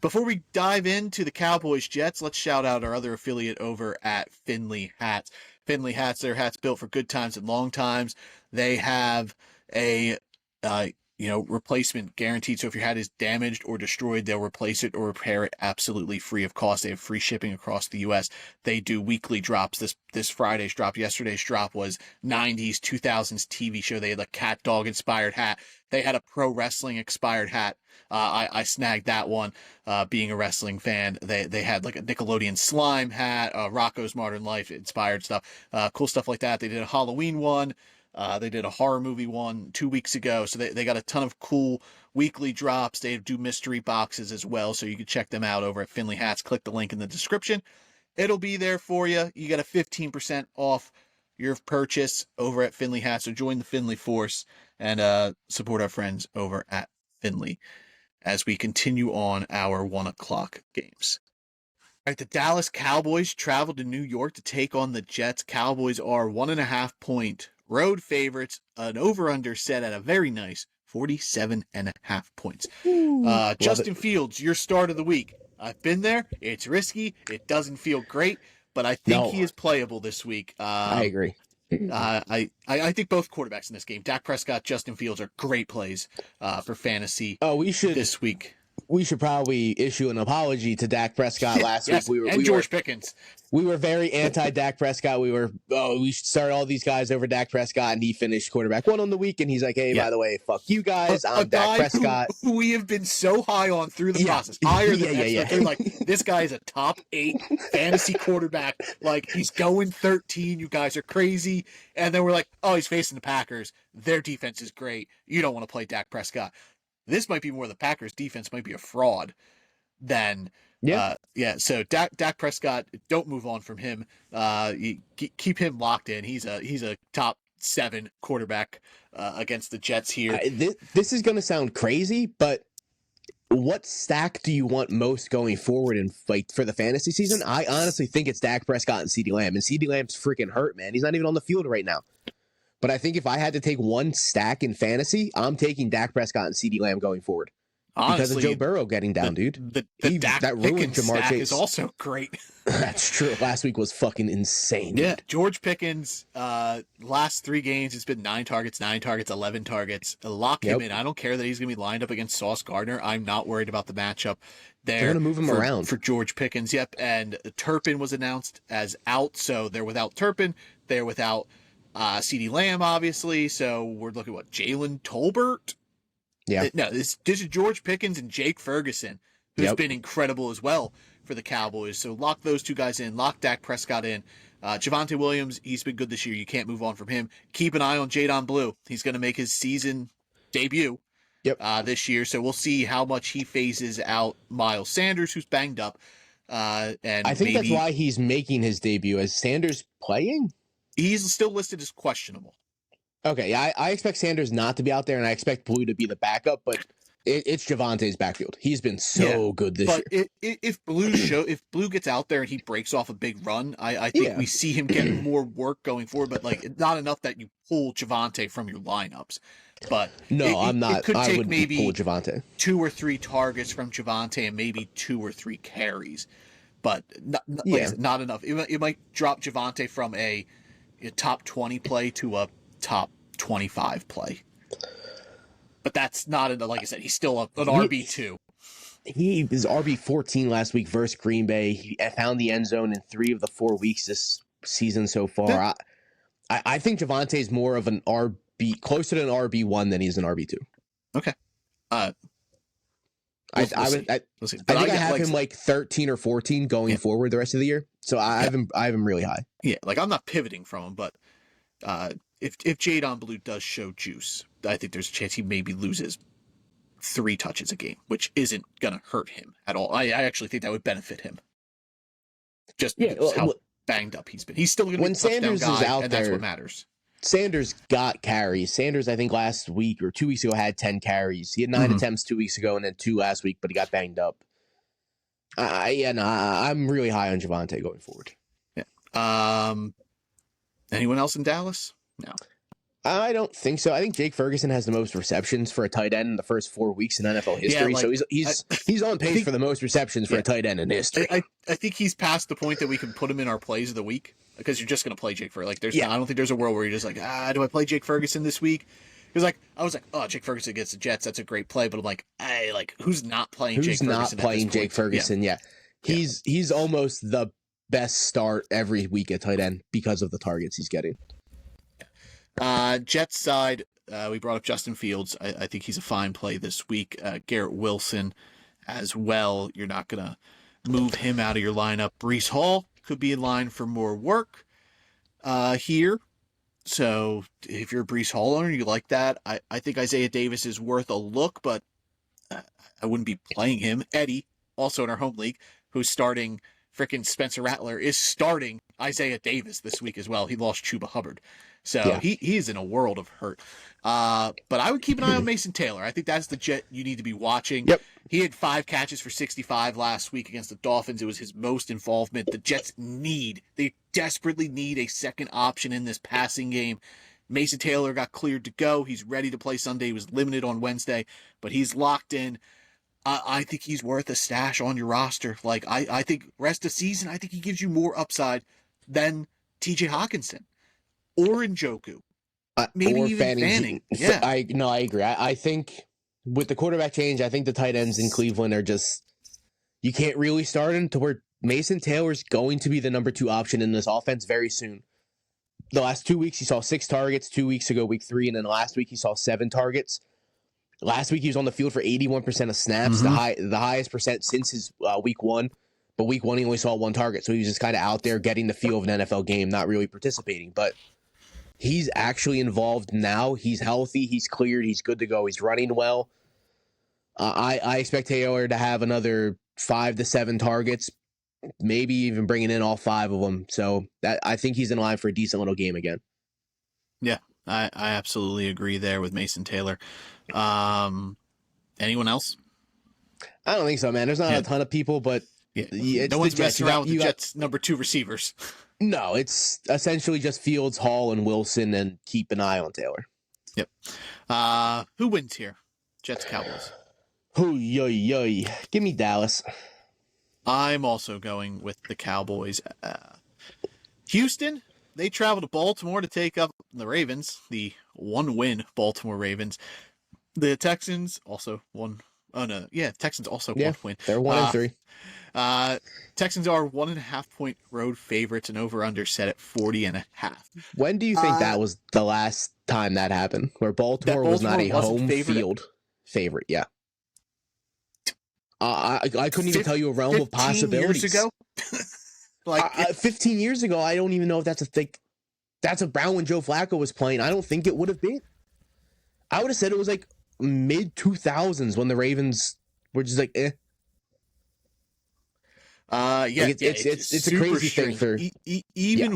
Before we dive into the Cowboys Jets, let's shout out our other affiliate over at Finley Hats. Finley Hats, their hats built for good times and long times. They have a replacement guaranteed. So if your hat is damaged or destroyed, they'll replace it or repair it absolutely free of cost. They have free shipping across the U.S. They do weekly drops. This Friday's drop, yesterday's drop was 90s, 2000s TV show. They had a cat dog inspired hat. They had a pro wrestling expired hat. I snagged that one, being a wrestling fan. They had like a Nickelodeon slime hat, Rocco's Modern Life inspired stuff, cool stuff like that. They did a Halloween one. They did a horror movie one 2 weeks ago. So they got a ton of cool weekly drops. They do mystery boxes as well. So you can check them out over at Finley Hats. Click the link in the description. It'll be there for you. You got a 15% off your purchase over at Finley Hats. So join the Finley force and support our friends over at Finley as we continue on our 1 o'clock games. All right, the Dallas Cowboys traveled to New York to take on the Jets. Cowboys are 1.5-point road favorites, an over-under set at a very nice 47.5 points. Justin Fields, your start of the week. I've been there. It's risky. It doesn't feel great, but I think he is playable this week. I agree. I think both quarterbacks in this game, Dak Prescott, Justin Fields, are great plays for fantasy this week. We should probably issue an apology to Dak Prescott last week. George Pickens. We were very anti-Dak Prescott. We started all these guys over Dak Prescott, and he finished quarterback one on the week, and he's like, hey, by the way, fuck you guys. I'm Dak Prescott. Who we have been so high on through the process. Higher than They're like, this guy is a top 8 fantasy quarterback. Like, he's going 13. You guys are crazy. And then we're like, oh, he's facing the Packers. Their defense is great. You don't want to play Dak Prescott. This might be more the Packers' defense might be a fraud than So Dak Prescott, don't move on from him. You keep him locked in. He's a top 7 quarterback against the Jets here. This is going to sound crazy, but what stack do you want most going forward in for the fantasy season? I honestly think it's Dak Prescott and CeeDee Lamb, and CeeDee Lamb's freaking hurt, man. He's not even on the field right now. But I think if I had to take one stack in fantasy, I'm taking Dak Prescott and CeeDee Lamb going forward. Honestly, because of Joe Burrow getting down, dude. The Dak Pickens stack is also great. That's true. Last week was fucking insane. Yeah, dude. George Pickens, last 3 games, it's been 9 targets, 11 targets. Lock him in. I don't care that he's going to be lined up against Sauce Gardner. I'm not worried about the matchup there. They're going to move him around. For George Pickens, yep. And Turpin was announced as out, so they're without Turpin. They're without CeeDee Lamb, obviously. So we're looking at Jalen Tolbert. Yeah. No, this is George Pickens and Jake Ferguson, who's been incredible as well for the Cowboys. So lock those 2 guys in. Lock Dak Prescott in. Javonte Williams, he's been good this year. You can't move on from him. Keep an eye on Jadon Blue. He's going to make his season debut this year. So we'll see how much he phases out Miles Sanders, who's banged up. And I think that's why he's making his debut. Is Sanders playing? He's still listed as questionable. Okay, yeah, I expect Sanders not to be out there, and I expect Blue to be the backup, but it's Javonte's backfield. He's been so good this year. If Blue gets out there and he breaks off a big run, I think we see him getting more work going forward, but like not enough that you pull Javonte from your lineups. But I'm not. It could I take wouldn't maybe pull Javonte. 2 or 3 targets from Javonte and maybe 2 or 3 carries, but not enough. It might drop Javonte from a top 20 play to a top 25 play. But that's not, like I said, he's still an RB2. He was RB14 last week versus Green Bay. He found the end zone in 3 of the 4 weeks this season so far. I think Javonte is more of an RB, closer to an RB1 than he's an RB2. Okay. I think I have him like 13 or 14 going forward the rest of the year. So I have him really high. Yeah, like I'm not pivoting from him, but if Jadon Blue does show juice, I think there's a chance he maybe loses 3 touches a game, which isn't gonna hurt him at all. I actually think that would benefit him. Just because how banged up he's been. He's still gonna be a touchdown guy, and that's what matters. Sanders got carries. Sanders, I think last week or 2 weeks ago, had 10 carries. He had 9 attempts 2 weeks ago and then 2 last week, but he got banged up. I'm really high on Javonte going forward. Yeah. Anyone else in Dallas? No. I don't think so. I think Jake Ferguson has the most receptions for a tight end in the first 4 weeks in NFL history. Yeah, So like, he's on pace for the most receptions for a tight end in history. I think he's past the point that we can put him in our plays of the week because you're just going to play Jake Ferguson. Like, I don't think there's a world where you're just like, do I play Jake Ferguson this week? Because I was like, oh, Jake Ferguson against the Jets, that's a great play. But I'm like, who's not playing Jake Ferguson? Who's not playing Jake Ferguson? Yeah. He's almost the best start every week at tight end because of the targets he's getting. Jets side, we brought up Justin Fields. I think he's a fine play this week. Garrett Wilson as well. You're not going to move him out of your lineup. Breece Hall could be in line for more work here. So if you're a Breece Hall owner, you like that. I think Isaiah Davis is worth a look, but I wouldn't be playing him. Eddie, also in our home league, who's starting freaking Spencer Rattler, is starting Isaiah Davis this week as well. He lost Chuba Hubbard. So he's in a world of hurt. But I would keep an eye on Mason Taylor. I think that's the Jet you need to be watching. Yep. He had 5 catches for 65 last week against the Dolphins. It was his most involvement. The Jets they desperately need a second option in this passing game. Mason Taylor got cleared to go. He's ready to play Sunday. He was limited on Wednesday, but he's locked in. I think he's worth a stash on your roster. Like, I think rest of season, I think he gives you more upside than TJ Hawkinson or Njoku. Maybe or even Fanning. Yeah. I agree. I think with the quarterback change, I think the tight ends in Cleveland are just, you can't really start him to where Mason Taylor's going to be the number 2 option in this offense very soon. The last 2 weeks, he saw 6 targets. 2 weeks ago, week 3, and then last week he saw 7 targets. Last week he was on the field for 81% of snaps, the highest percent since his week 1. But week 1 he only saw 1 target, so he was just kind of out there getting the feel of an NFL game, not really participating. But he's actually involved now. He's healthy. He's cleared. He's good to go. He's running well. I expect Taylor to have another 5 to 7 targets, maybe even bringing in all 5 of them. So I think he's in line for a decent little game again. Yeah, I absolutely agree there with Mason Taylor. Anyone else? I don't think so, man. There's not a ton of people, but no one's messing around with the Jets' number 2 receivers. No, it's essentially just Fields, Hall, and Wilson, and keep an eye on Taylor. Yep. Who wins here? Jets, Cowboys. Give me Dallas. I'm also going with the Cowboys. Houston, they travel to Baltimore to take up the Ravens, the 1-win Baltimore Ravens. The Texans also won. Oh, no. Yeah, Texans also 1 win. They're 1-3. Texans are 1.5 point road favorites, and over-under set at 40.5. When do you think that was the last time that happened, where Baltimore was not a home field favorite? Yeah. I couldn't even tell you a realm of possibilities. 15 years ago? 15 years ago, I don't even know if that's a thing. That's around when Joe Flacco was playing. I don't think it would have been. I would have said it was like mid-2000s when the Ravens were just like, eh. It's a crazy thing for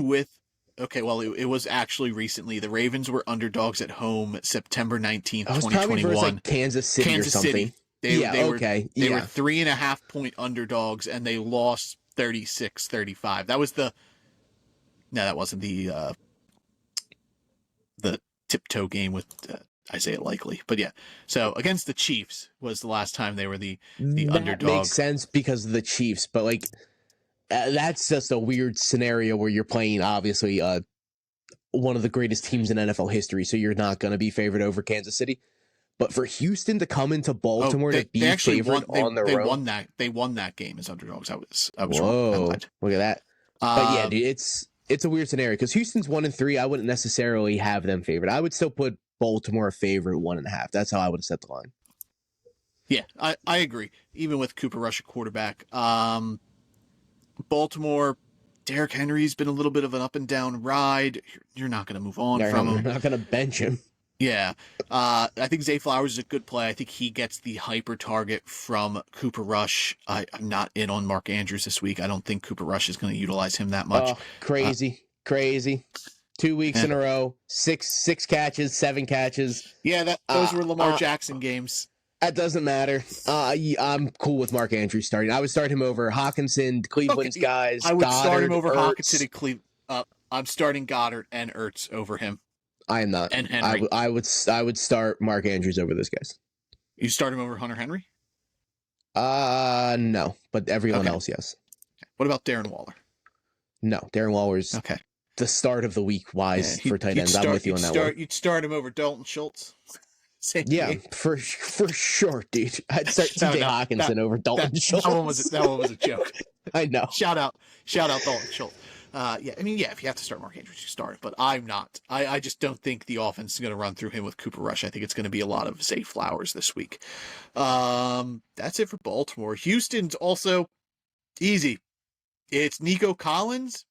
with. Okay, well, it was actually recently. The Ravens were underdogs at home September 19th, 2021. Versus like Kansas City or something. They were 3.5 point underdogs, and they lost 36-35. That was that wasn't the tiptoe game with Isaiah Likely. But yeah, so against the Chiefs was the last time they were the underdog. That makes sense because of the Chiefs, but like that's just a weird scenario where you're playing obviously one of the greatest teams in NFL history, so you're not going to be favored over Kansas City. But for Houston to come into Baltimore to be favored on their own, they won that game as underdogs. I was whoa, wrong. Look at that. But yeah, dude, it's a weird scenario because Houston's 1-3. I wouldn't necessarily have them favored. I would still put Baltimore a favorite 1.5. That's how I would have set the line. Yeah, I agree. Even with Cooper Rush at quarterback, Baltimore, Derrick Henry's been a little bit of an up and down ride. You're not going to move on from him. You're not going to bench him. Yeah. I think Zay Flowers is a good play. I think he gets the hyper target from Cooper Rush. I'm not in on Mark Andrews this week. I don't think Cooper Rush is going to utilize him that much. Oh, crazy. 2 weeks in a row, six catches, 7 catches. Yeah, those were Lamar Jackson games. That doesn't matter. I'm cool with Mark Andrews starting. I would start him over Hawkinson, Cleveland's guys. I would Goddard, start him over Ertz. Hawkinson and Cleveland. I'm starting Goddard and Ertz over him. I am not. And Henry. I would start Mark Andrews over those guys. You start him over Hunter Henry? No, but everyone else, yes. What about Darren Waller? No, Darren Waller's okay. The start of the week wise for tight ends. I'm with you on that one. You'd start him over Dalton Schultz. For sure, dude. I'd start TJ Hawkinson over Dalton Schultz. That one was a joke. I know. Shout out Dalton Schultz. If you have to start Mark Andrews, you start it, but I'm not. I just don't think the offense is going to run through him with Cooper Rush. I think it's going to be a lot of Zay Flowers this week. That's it for Baltimore. Houston's also easy. It's Nico Collins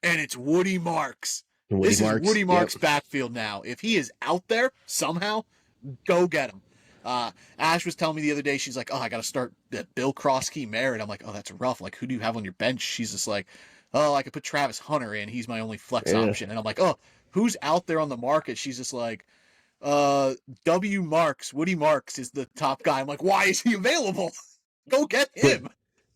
and it's Woody Marks. This is Woody Marks' backfield now. If he is out there somehow, go get him. Ash was telling me the other day, she's like, I got to start Bill Krosky Merritt. I'm like, that's rough. Like, who do you have on your bench? She's just like, I could put Travis Hunter in. He's my only flex option. And I'm like, who's out there on the market? She's just like, Woody Marks is the top guy. I'm like, why is he available? Go get him.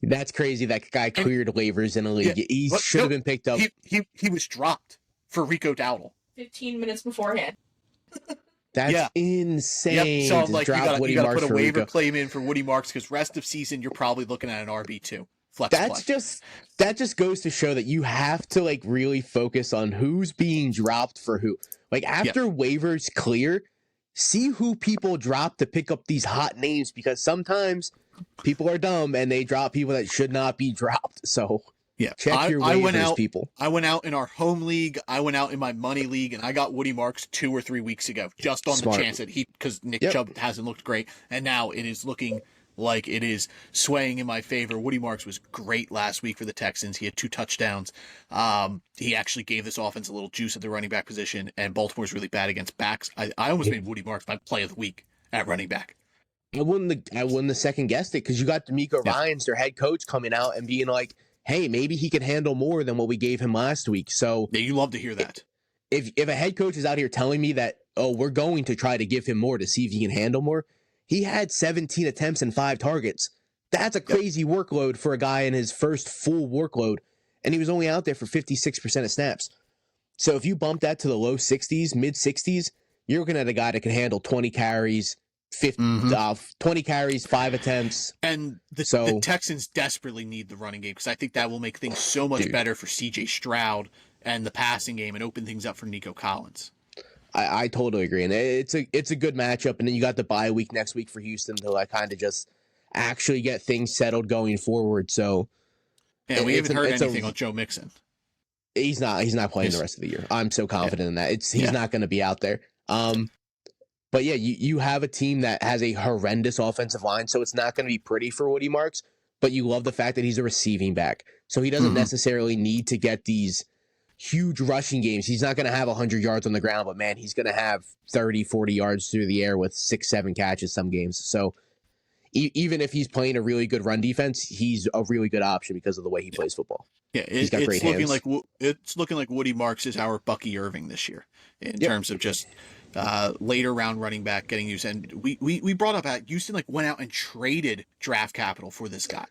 That's crazy. That guy cleared waivers in a league. Yeah, he should have been picked up. He was dropped for Rico Dowdle 15 minutes beforehand. That's insane. Yep. So I'm like, you got to put a waiver Rico. claim in for Woody Marks because rest of season you're probably looking at an RB2 flex play. That just goes to show that you have to like really focus on who's being dropped for who. Like after waivers clear, see who people drop to pick up these hot names because sometimes people are dumb and they drop people that should not be dropped. So check your waivers, people. I went out in our home league. I went out in my money league, and I got Woody Marks 2 or 3 weeks ago, just on the chance that because Nick Chubb hasn't looked great, and now it is looking like it is swaying in my favor. Woody Marks was great last week for the Texans. He had 2 touchdowns. He actually gave this offense a little juice at the running back position, and Baltimore's really bad against backs. I almost made Woody Marks my play of the week at running back. I wouldn't have second guessed it because you got D'Amico Ryans, their head coach, coming out and being like, hey, maybe he can handle more than what we gave him last week. So you love to hear that. If a head coach is out here telling me that, we're going to try to give him more to see if he can handle more, he had 17 attempts and 5 targets. That's a crazy workload for a guy in his first full workload, and he was only out there for 56% of snaps. So if you bump that to the low 60s, mid 60s, you're looking at a guy that can handle 20 carries, 20 carries, 5 attempts. And the Texans desperately need the running game because I think that will make things so much better for CJ Stroud and the passing game and open things up for Nico Collins. I totally agree. And it's a good matchup. And then you got the bye week next week for Houston to like kind of just actually get things settled going forward. So we haven't heard anything on Joe Mixon. He's not playing the rest of the year. I'm so confident in that. He's not going to be out there. But yeah, you have a team that has a horrendous offensive line, so it's not going to be pretty for Woody Marks, but you love the fact that he's a receiving back. So he doesn't necessarily need to get these huge rushing games. He's not going to have 100 yards on the ground, but man, he's going to have 30, 40 yards through the air with 6, 7 catches some games. So even if he's playing a really good run defense, he's a really good option because of the way he plays football. Yeah, he's got great hands. It's looking like Woody Marks is our Bucky Irving this year in terms of just later round running back getting used. And we brought up at Houston went out and traded draft capital for this guy.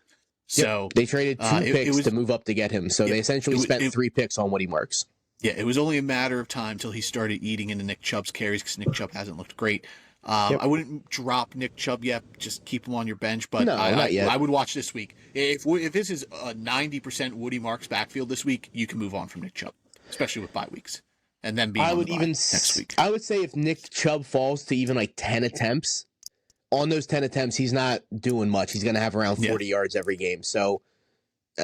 So they traded 2 picks to move up to get him. So they essentially spent 3 picks on Woody Marks. Yeah, it was only a matter of time till he started eating into Nick Chubb's carries because Nick Chubb hasn't looked great. I wouldn't drop Nick Chubb yet. Just keep him on your bench. But not yet. I would watch this week. If this is a 90% Woody Marks backfield this week, you can move on from Nick Chubb, especially with bye weeks. And then being next week. I would say if Nick Chubb falls to even 10 attempts, on those 10 attempts, he's not doing much. He's going to have around 40 yards every game. So,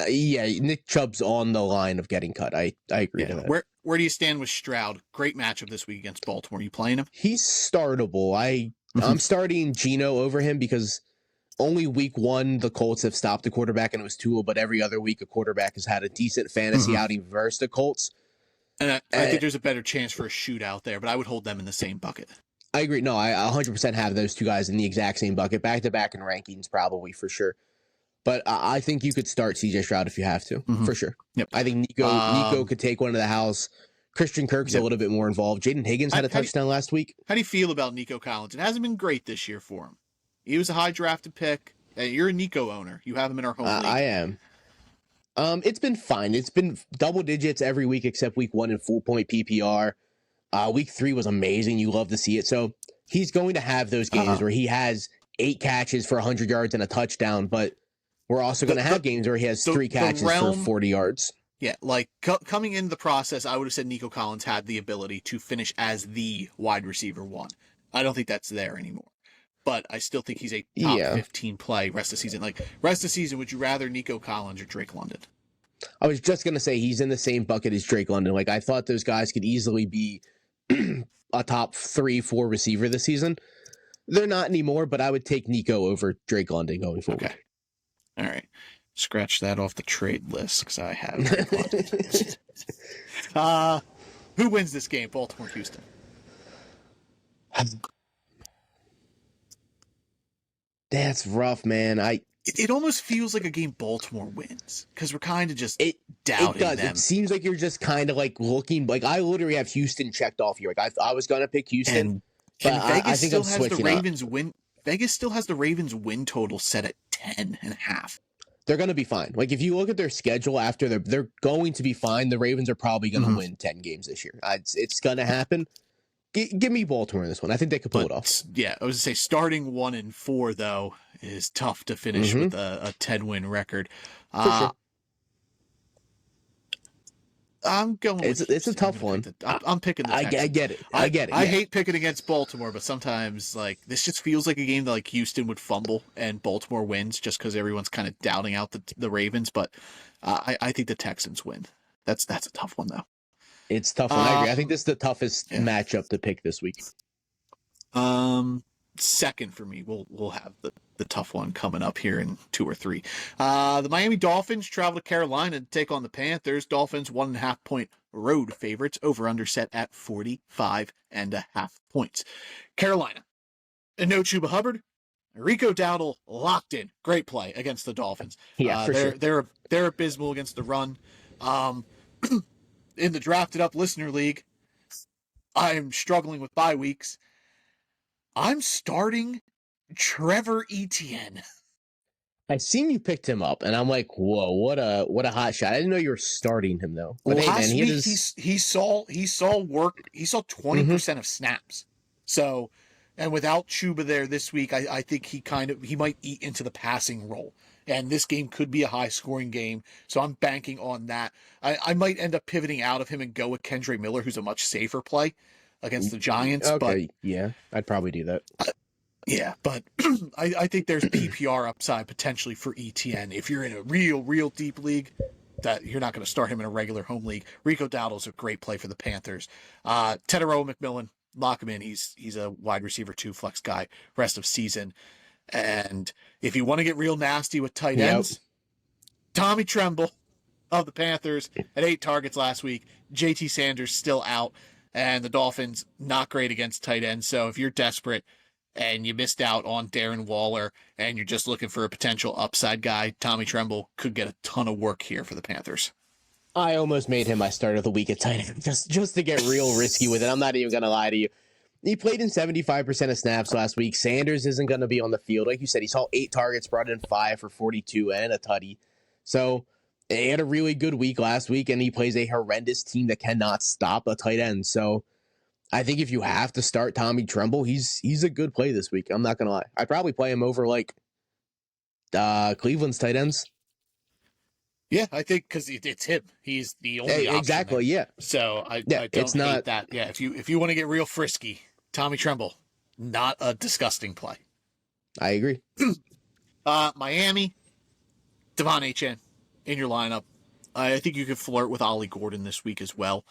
Nick Chubb's on the line of getting cut. I agree to that. Where do you stand with Stroud? Great matchup this week against Baltimore. You playing him? He's startable. I'm starting Geno over him because only week 1 the Colts have stopped the quarterback and it was Tua, but every other week a quarterback has had a decent fantasy outing versus the Colts. And I think there's a better chance for a shootout there, but I would hold them in the same bucket. I agree. No, I 100% have those 2 guys in the exact same bucket, back-to-back in rankings probably for sure. But I think you could start CJ Stroud if you have to, for sure. Yep. I think Nico could take one to the house. Christian Kirk's a little bit more involved. Jaden Higgins had a touchdown last week. How do you feel about Nico Collins? It hasn't been great this year for him. He was a high drafted pick. You're a Nico owner. You have him in our home league. I am. It's been fine. It's been double digits every week except week 1 in full point PPR. Week 3 was amazing. You love to see it. So he's going to have those games where he has 8 catches for 100 yards and a touchdown, but we're also going to have games where he has 3 catches for 40 yards. Yeah, like coming into the process, I would have said Nico Collins had the ability to finish as the wide receiver 1. I don't think that's there anymore. But I still think he's a top 15 play rest of the season. Like, rest of the season, would you rather Nico Collins or Drake London? I was just going to say he's in the same bucket as Drake London. Like, I thought those guys could easily be a top 3-4 receiver this season. They're not anymore, but I would take Nico over Drake London going forward. Okay. All right. Scratch that off the trade list because I have Drake London. Who wins this game? Baltimore, Houston. That's rough, man. It almost feels like a game Baltimore wins because we're kind of just doubting them. It seems like you're just kind of like looking like I literally have Houston checked off here. Like I was gonna pick Houston, but Vegas still has the Ravens win. Vegas still has the Ravens win total set at 10.5. They're gonna be fine. Like if you look at their schedule after they're going to be fine. The Ravens are probably gonna win 10 games this year. It's gonna happen. Give me Baltimore in this one. I think they could pull it off. Yeah, I was gonna say starting 1-4 though is tough to finish with a 10-win record. For sure. I'm going. It's a tough one. I'm picking the Texans. I get it. I get it. I hate picking against Baltimore, but sometimes like this just feels like a game that like Houston would fumble and Baltimore wins just because everyone's kind of doubting out the Ravens. But I think the Texans win. That's a tough one though. It's tough. I agree. I think this is the toughest matchup to pick this week. Second for me, we'll have the tough one coming up here in 2 or 3. The Miami Dolphins travel to Carolina to take on the Panthers. Dolphins 1.5 point road favorites. Over under set at 45.5 points. Carolina, and no Chuba Hubbard. Rico Dowdle locked in. Great play against the Dolphins. Yeah, for sure. They're abysmal against the run. In the drafted up listener league, I'm struggling with bye weeks. I'm starting Trevor Etienne. I seen you picked him up, and I'm like, whoa, what a hot shot! I didn't know you were starting him though. But well, last week he saw work. He saw 20% of snaps. So, and without Chuba there this week, I think he might eat into the passing role. And this game could be a high-scoring game, so I'm banking on that. I might end up pivoting out of him and go with Kendre Miller, who's a much safer play against the Giants. Okay, yeah, I'd probably do that. Yeah, but I think there's PPR upside potentially for ETN. If you're in a real deep league, that you're not going to start him in a regular home league. Rico Dowdle's a great play for the Panthers. Tedero McMillan, lock him in. He's a wide receiver 2 flex guy rest of season. And if you want to get real nasty with tight ends, Tommy Tremble of the Panthers had 8 targets last week. JT Sanders still out, and the Dolphins not great against tight ends. So if you're desperate and you missed out on Darren Waller and you're just looking for a potential upside guy, Tommy Tremble could get a ton of work here for the Panthers. I almost made him my start of the week at tight end just to get real risky with it. I'm not even going to lie to you. He played in 75% of snaps last week. Sanders isn't going to be on the field. Like you said, he saw 8 targets, brought in 5 for 42 and a tutty. So he had a really good week last week, and he plays a horrendous team that cannot stop a tight end. So I think if you have to start Tommy Tremble, he's a good play this week. I'm not going to lie. I'd probably play him over like Cleveland's tight ends. Yeah, I think because it's him. He's the only option exactly. there. Yeah. So I don't hate that. Yeah, if you want to get real frisky, Tommy Tremble, not a disgusting play. I agree. Miami, Devon Achane in your lineup. I think you could flirt with Ollie Gordon this week as well.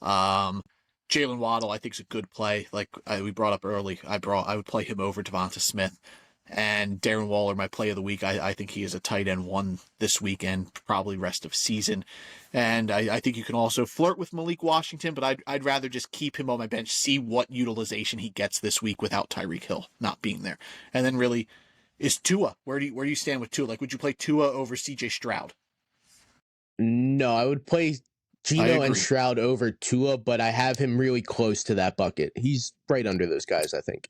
Jalen Waddle, I think, is a good play. Like we brought up early, I would play him over Devonta Smith. And Darren Waller, my play of the week. I think he is a tight end 1 this weekend, probably rest of season. And I think you can also flirt with Malik Washington, but I'd rather just keep him on my bench, see what utilization he gets this week without Tyreek Hill not being there. And then really, is Tua, where do you stand with Tua? Like, would you play Tua over CJ Stroud? No, I would play Geno and Stroud over Tua, but I have him really close to that bucket. He's right under those guys, I think.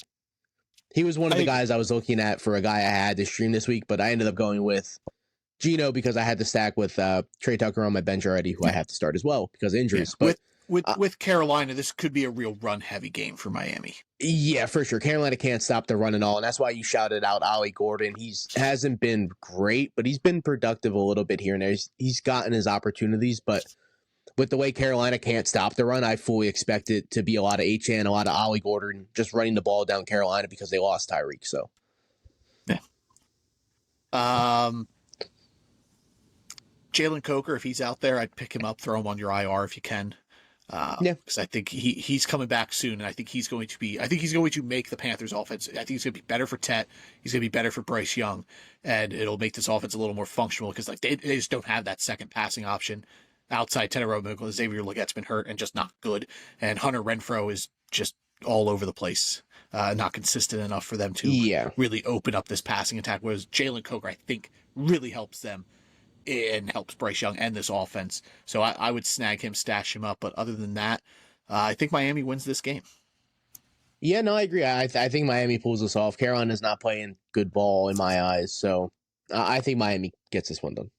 He was one of the guys I was looking at for a guy I had to stream this week, but I ended up going with Geno because I had to stack with Trey Tucker on my bench already, who I have to start as well because of injuries. Yeah. with Carolina, this could be a real run-heavy game for Miami. Yeah, for sure. Carolina can't stop the run and all, and that's why you shouted out Ollie Gordon. Hasn't been great, but he's been productive a little bit here and there. He's gotten his opportunities, but with the way Carolina can't stop the run, I fully expect it to be a lot of Achane, a lot of Ollie Gordon just running the ball down Carolina because they lost Tyreek. So, yeah. Jalen Coker, if he's out there, I'd pick him up, throw him on your IR if you can. Because I think he's coming back soon, and I think he's going to make the Panthers offense. I think he's going to be better for Tet. He's going to be better for Bryce Young, and it'll make this offense a little more functional because like they just don't have that second passing option outside Tenero. Xavier Legette's been hurt and just not good, and Hunter Renfrow is just all over the place, not consistent enough for them to really open up this passing attack. Whereas Jalen Coker, I think, really helps them. And helps Bryce Young and this offense. So I would snag him, stash him up. But other than that, I think Miami wins this game. Yeah, no, I agree. I think Miami pulls this off. Carolina's not playing good ball in my eyes. So I think Miami gets this one done.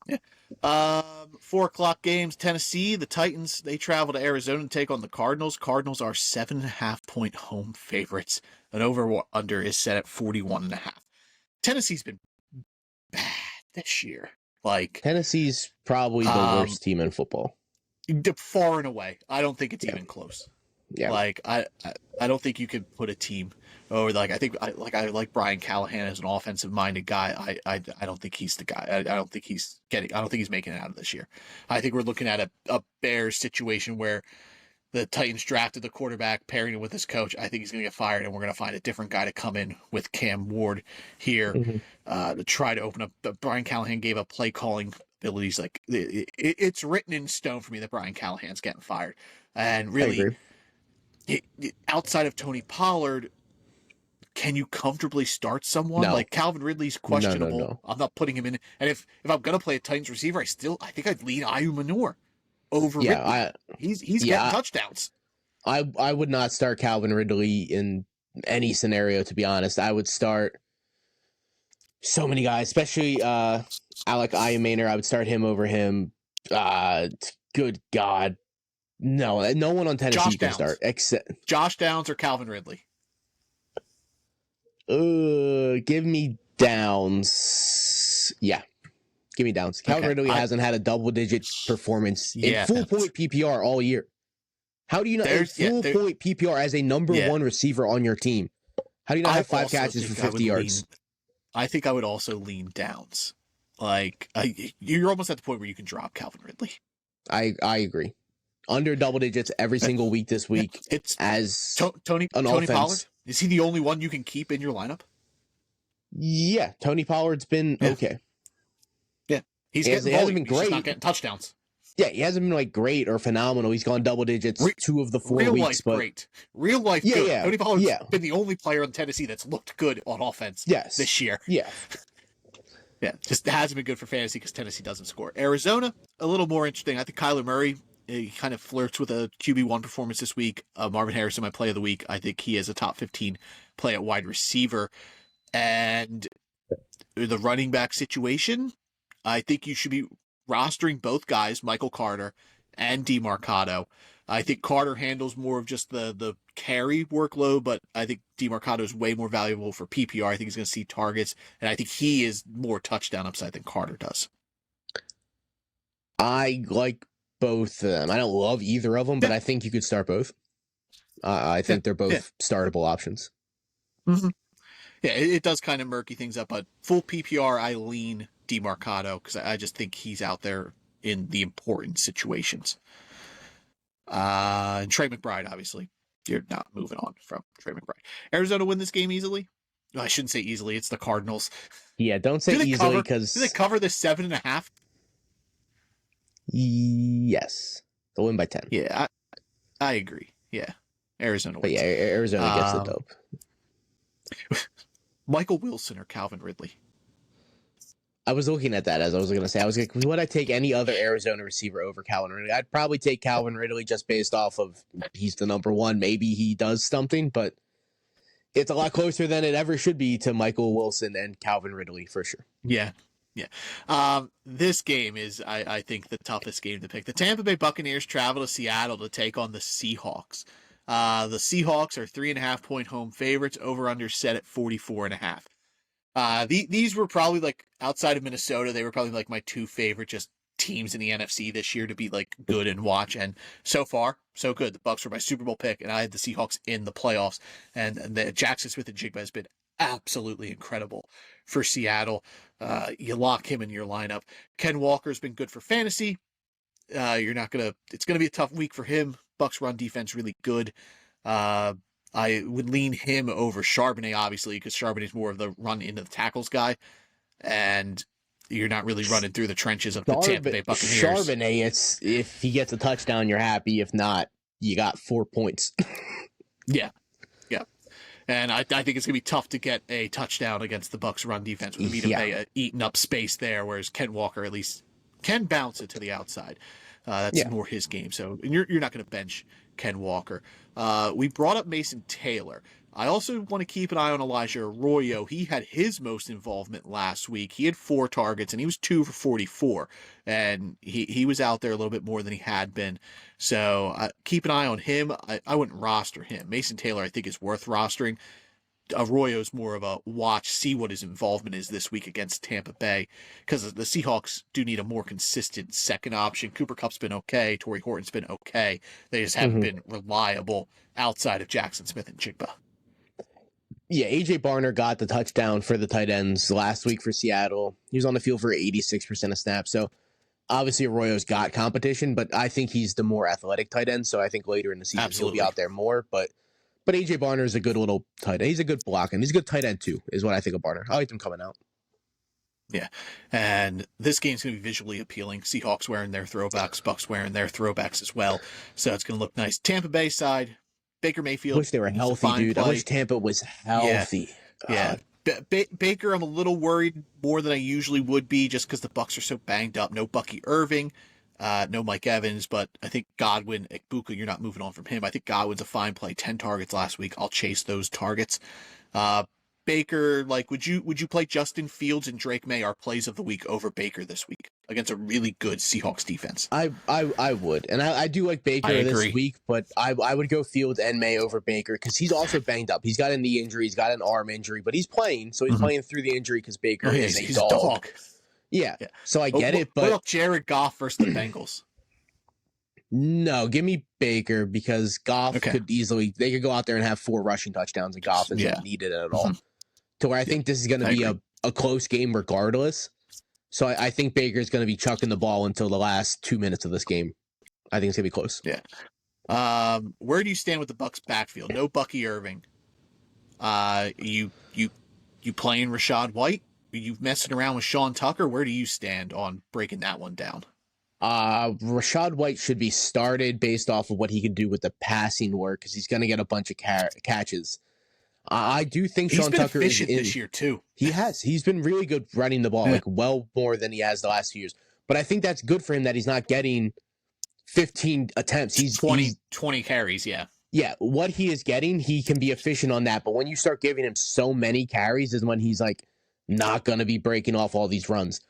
Yeah. 4:00 games. Tennessee, the Titans, they travel to Arizona to take on the Cardinals. Cardinals are 7.5-point home favorites. An over-under is set at 41.5. Tennessee's been bad this year. Like Tennessee's probably the worst team in football. Far and away. I don't think it's even close. Yeah. Like I don't think you could put a team over like I like Brian Callahan as an offensive minded guy. I don't think he's the guy. I don't think he's making it out of this year. I think we're looking at a Bears situation where the Titans drafted the quarterback, pairing it with his coach. I think he's going to get fired, and we're going to find a different guy to come in with Cam Ward here to try to open up. Brian Callahan gave up play calling abilities. Like it's written in stone for me that Brian Callahan's getting fired. And really, outside of Tony Pollard, can you comfortably start someone? No. Like Calvin Ridley's questionable. No. I'm not putting him in. And if I'm going to play a Titans receiver, I think I'd lean Ayu Manor over Ridley. He's getting touchdowns. I would not start Calvin Ridley in any scenario, to be honest. I would start so many guys, especially Alec Ayumaner. I would start him over him. Good God. No one on Tennessee can start except Josh Downs or Calvin Ridley. Give me Downs. Yeah. Give me Downs. Calvin Ridley hasn't had a double-digit performance in full-point PPR all year. How do you not have full-point PPR as a number one receiver on your team? How do you not have 5 catches for 50 yards? I think I would also lean Downs. Like you're almost at the point where you can drop Calvin Ridley. I agree. Under double digits every single week this week. It's as Tony Pollard. Is he the only one you can keep in your lineup? Yeah, Tony Pollard's been okay. He hasn't been great. He's not getting touchdowns. Yeah, he hasn't been like great or phenomenal. He's gone double digits 2 of the 4 real weeks. Life, great. Real life, good. Yeah. Tony Pollard's been the only player in Tennessee that's looked good on offense this year. Yeah. Yeah, just hasn't been good for fantasy because Tennessee doesn't score. Arizona, a little more interesting. I think Kyler Murray, he kind of flirts with a QB1 performance this week. Marvin Harrison, my play of the week. I think he is a top 15 play at wide receiver. And the running back situation, I think you should be rostering both guys, Michael Carter and DeMarcado. I think Carter handles more of just the carry workload, but I think DeMarcado is way more valuable for PPR. I think he's going to see targets, and I think he is more touchdown upside than Carter does. I like both of them. I don't love either of them, but I think you could start both. I think they're both startable options. Mm-hmm. Yeah, it does kind of murky things up, but full PPR, I lean DeMarcado because I just think he's out there in the important situations. And Trey McBride, obviously, you're not moving on from Trey McBride. Arizona win this game easily? No, I shouldn't say easily. It's the Cardinals. Yeah, don't say easily because do they cover the 7.5? Yes, they'll win by 10. Yeah, I agree. Yeah, Arizona wins. But yeah, Arizona gets the dope. Michael Wilson or Calvin Ridley? I was looking at that as I was going to say. I was like, would I take any other Arizona receiver over Calvin Ridley? I'd probably take Calvin Ridley just based off of he's the number one. Maybe he does something, but it's a lot closer than it ever should be to Michael Wilson and Calvin Ridley for sure. Yeah. This game is, I think, the toughest game to pick. The Tampa Bay Buccaneers travel to Seattle to take on the Seahawks. The Seahawks are 3.5-point home favorites. Over under set at 44.5. These were probably like outside of Minnesota, they were probably like my two favorite just teams in the NFC this year to be like good and watch. And so far, so good. The Bucs were my Super Bowl pick, and I had the Seahawks in the playoffs. And the Jackson Smith and Jigba has been absolutely incredible for Seattle. You lock him in your lineup. Ken Walker's been good for fantasy. It's gonna be a tough week for him. Bucs run defense really good. I would lean him over Charbonnet, obviously, because Charbonnet's more of the run into the tackles guy, and you're not really running through the trenches of the Tampa Bay Buccaneers. Charbonnet, if he gets a touchdown, you're happy. If not, you got 4 points. Yeah. And I think it's going to be tough to get a touchdown against the Bucs run defense with Vita Vea eating up space there, whereas Ken Walker at least can bounce it to the outside. That's more his game. So you're not going to bench Ken Walker. We brought up Mason Taylor. I also want to keep an eye on Elijah Arroyo. He had his most involvement last week. He had 4 targets, and he was 2 for 44. And he was out there a little bit more than he had been. So keep an eye on him. I wouldn't roster him. Mason Taylor, I think, is worth rostering. Arroyo's more of a watch, see what his involvement is this week against Tampa Bay, because the Seahawks do need a more consistent second option. Cooper Kupp's been okay. Torrey Horton's been okay. They just haven't been reliable outside of Jackson Smith and Jigba. Yeah, A.J. Barner got the touchdown for the tight ends last week for Seattle. He was on the field for 86% of snaps. So obviously Arroyo's got competition, but I think he's the more athletic tight end. So I think later in the season he'll be out there more. But A.J. Barner is a good little tight end. He's a good block, and he's a good tight end too, is what I think of Barner. I like him coming out. Yeah, and this game's going to be visually appealing. Seahawks wearing their throwbacks, Bucs wearing their throwbacks as well. So it's going to look nice. Tampa Bay side, Baker Mayfield. I wish they were healthy, dude. Play. I wish Tampa was healthy. Yeah. Baker, I'm a little worried more than I usually would be just because the Bucs are so banged up. No Bucky Irving, no Mike Evans, but I think Godwin, Ekbuka, you're not moving on from him. I think Godwin's a fine play. 10 targets last week. I'll chase those targets. Baker, like, would you play Justin Fields and Drake May, our plays of the week, over Baker this week against a really good Seahawks defense? I would, and I do like Baker this week, but I would go Fields and May over Baker because he's also banged up. He's got a knee injury, he's got an arm injury, but he's playing, so he's playing through the injury because Baker is a dog. Yeah, so I get it, but what about Jared Goff versus the Bengals? No, give me Baker because Goff could easily, they could go out there and have 4 rushing touchdowns, and Goff isn't needed at all. To where I think this is going to be a close game regardless. So I think Baker's going to be chucking the ball until the last 2 minutes of this game. I think it's going to be close. Yeah. Where do you stand with the Bucs backfield? No Bucky Irving. You playing Rachaad White? Are you messing around with Sean Tucker? Where do you stand on breaking that one down? Rachaad White should be started based off of what he can do with the passing work because he's going to get a bunch of catches. I do think Sean Tucker is in this year too. He has. He's been really good running the ball, like well more than he has the last few years. But I think that's good for him that he's not getting 15 attempts. He's 20 carries, Yeah, what he is getting, he can be efficient on that. But when you start giving him so many carries is when he's like not going to be breaking off all these runs.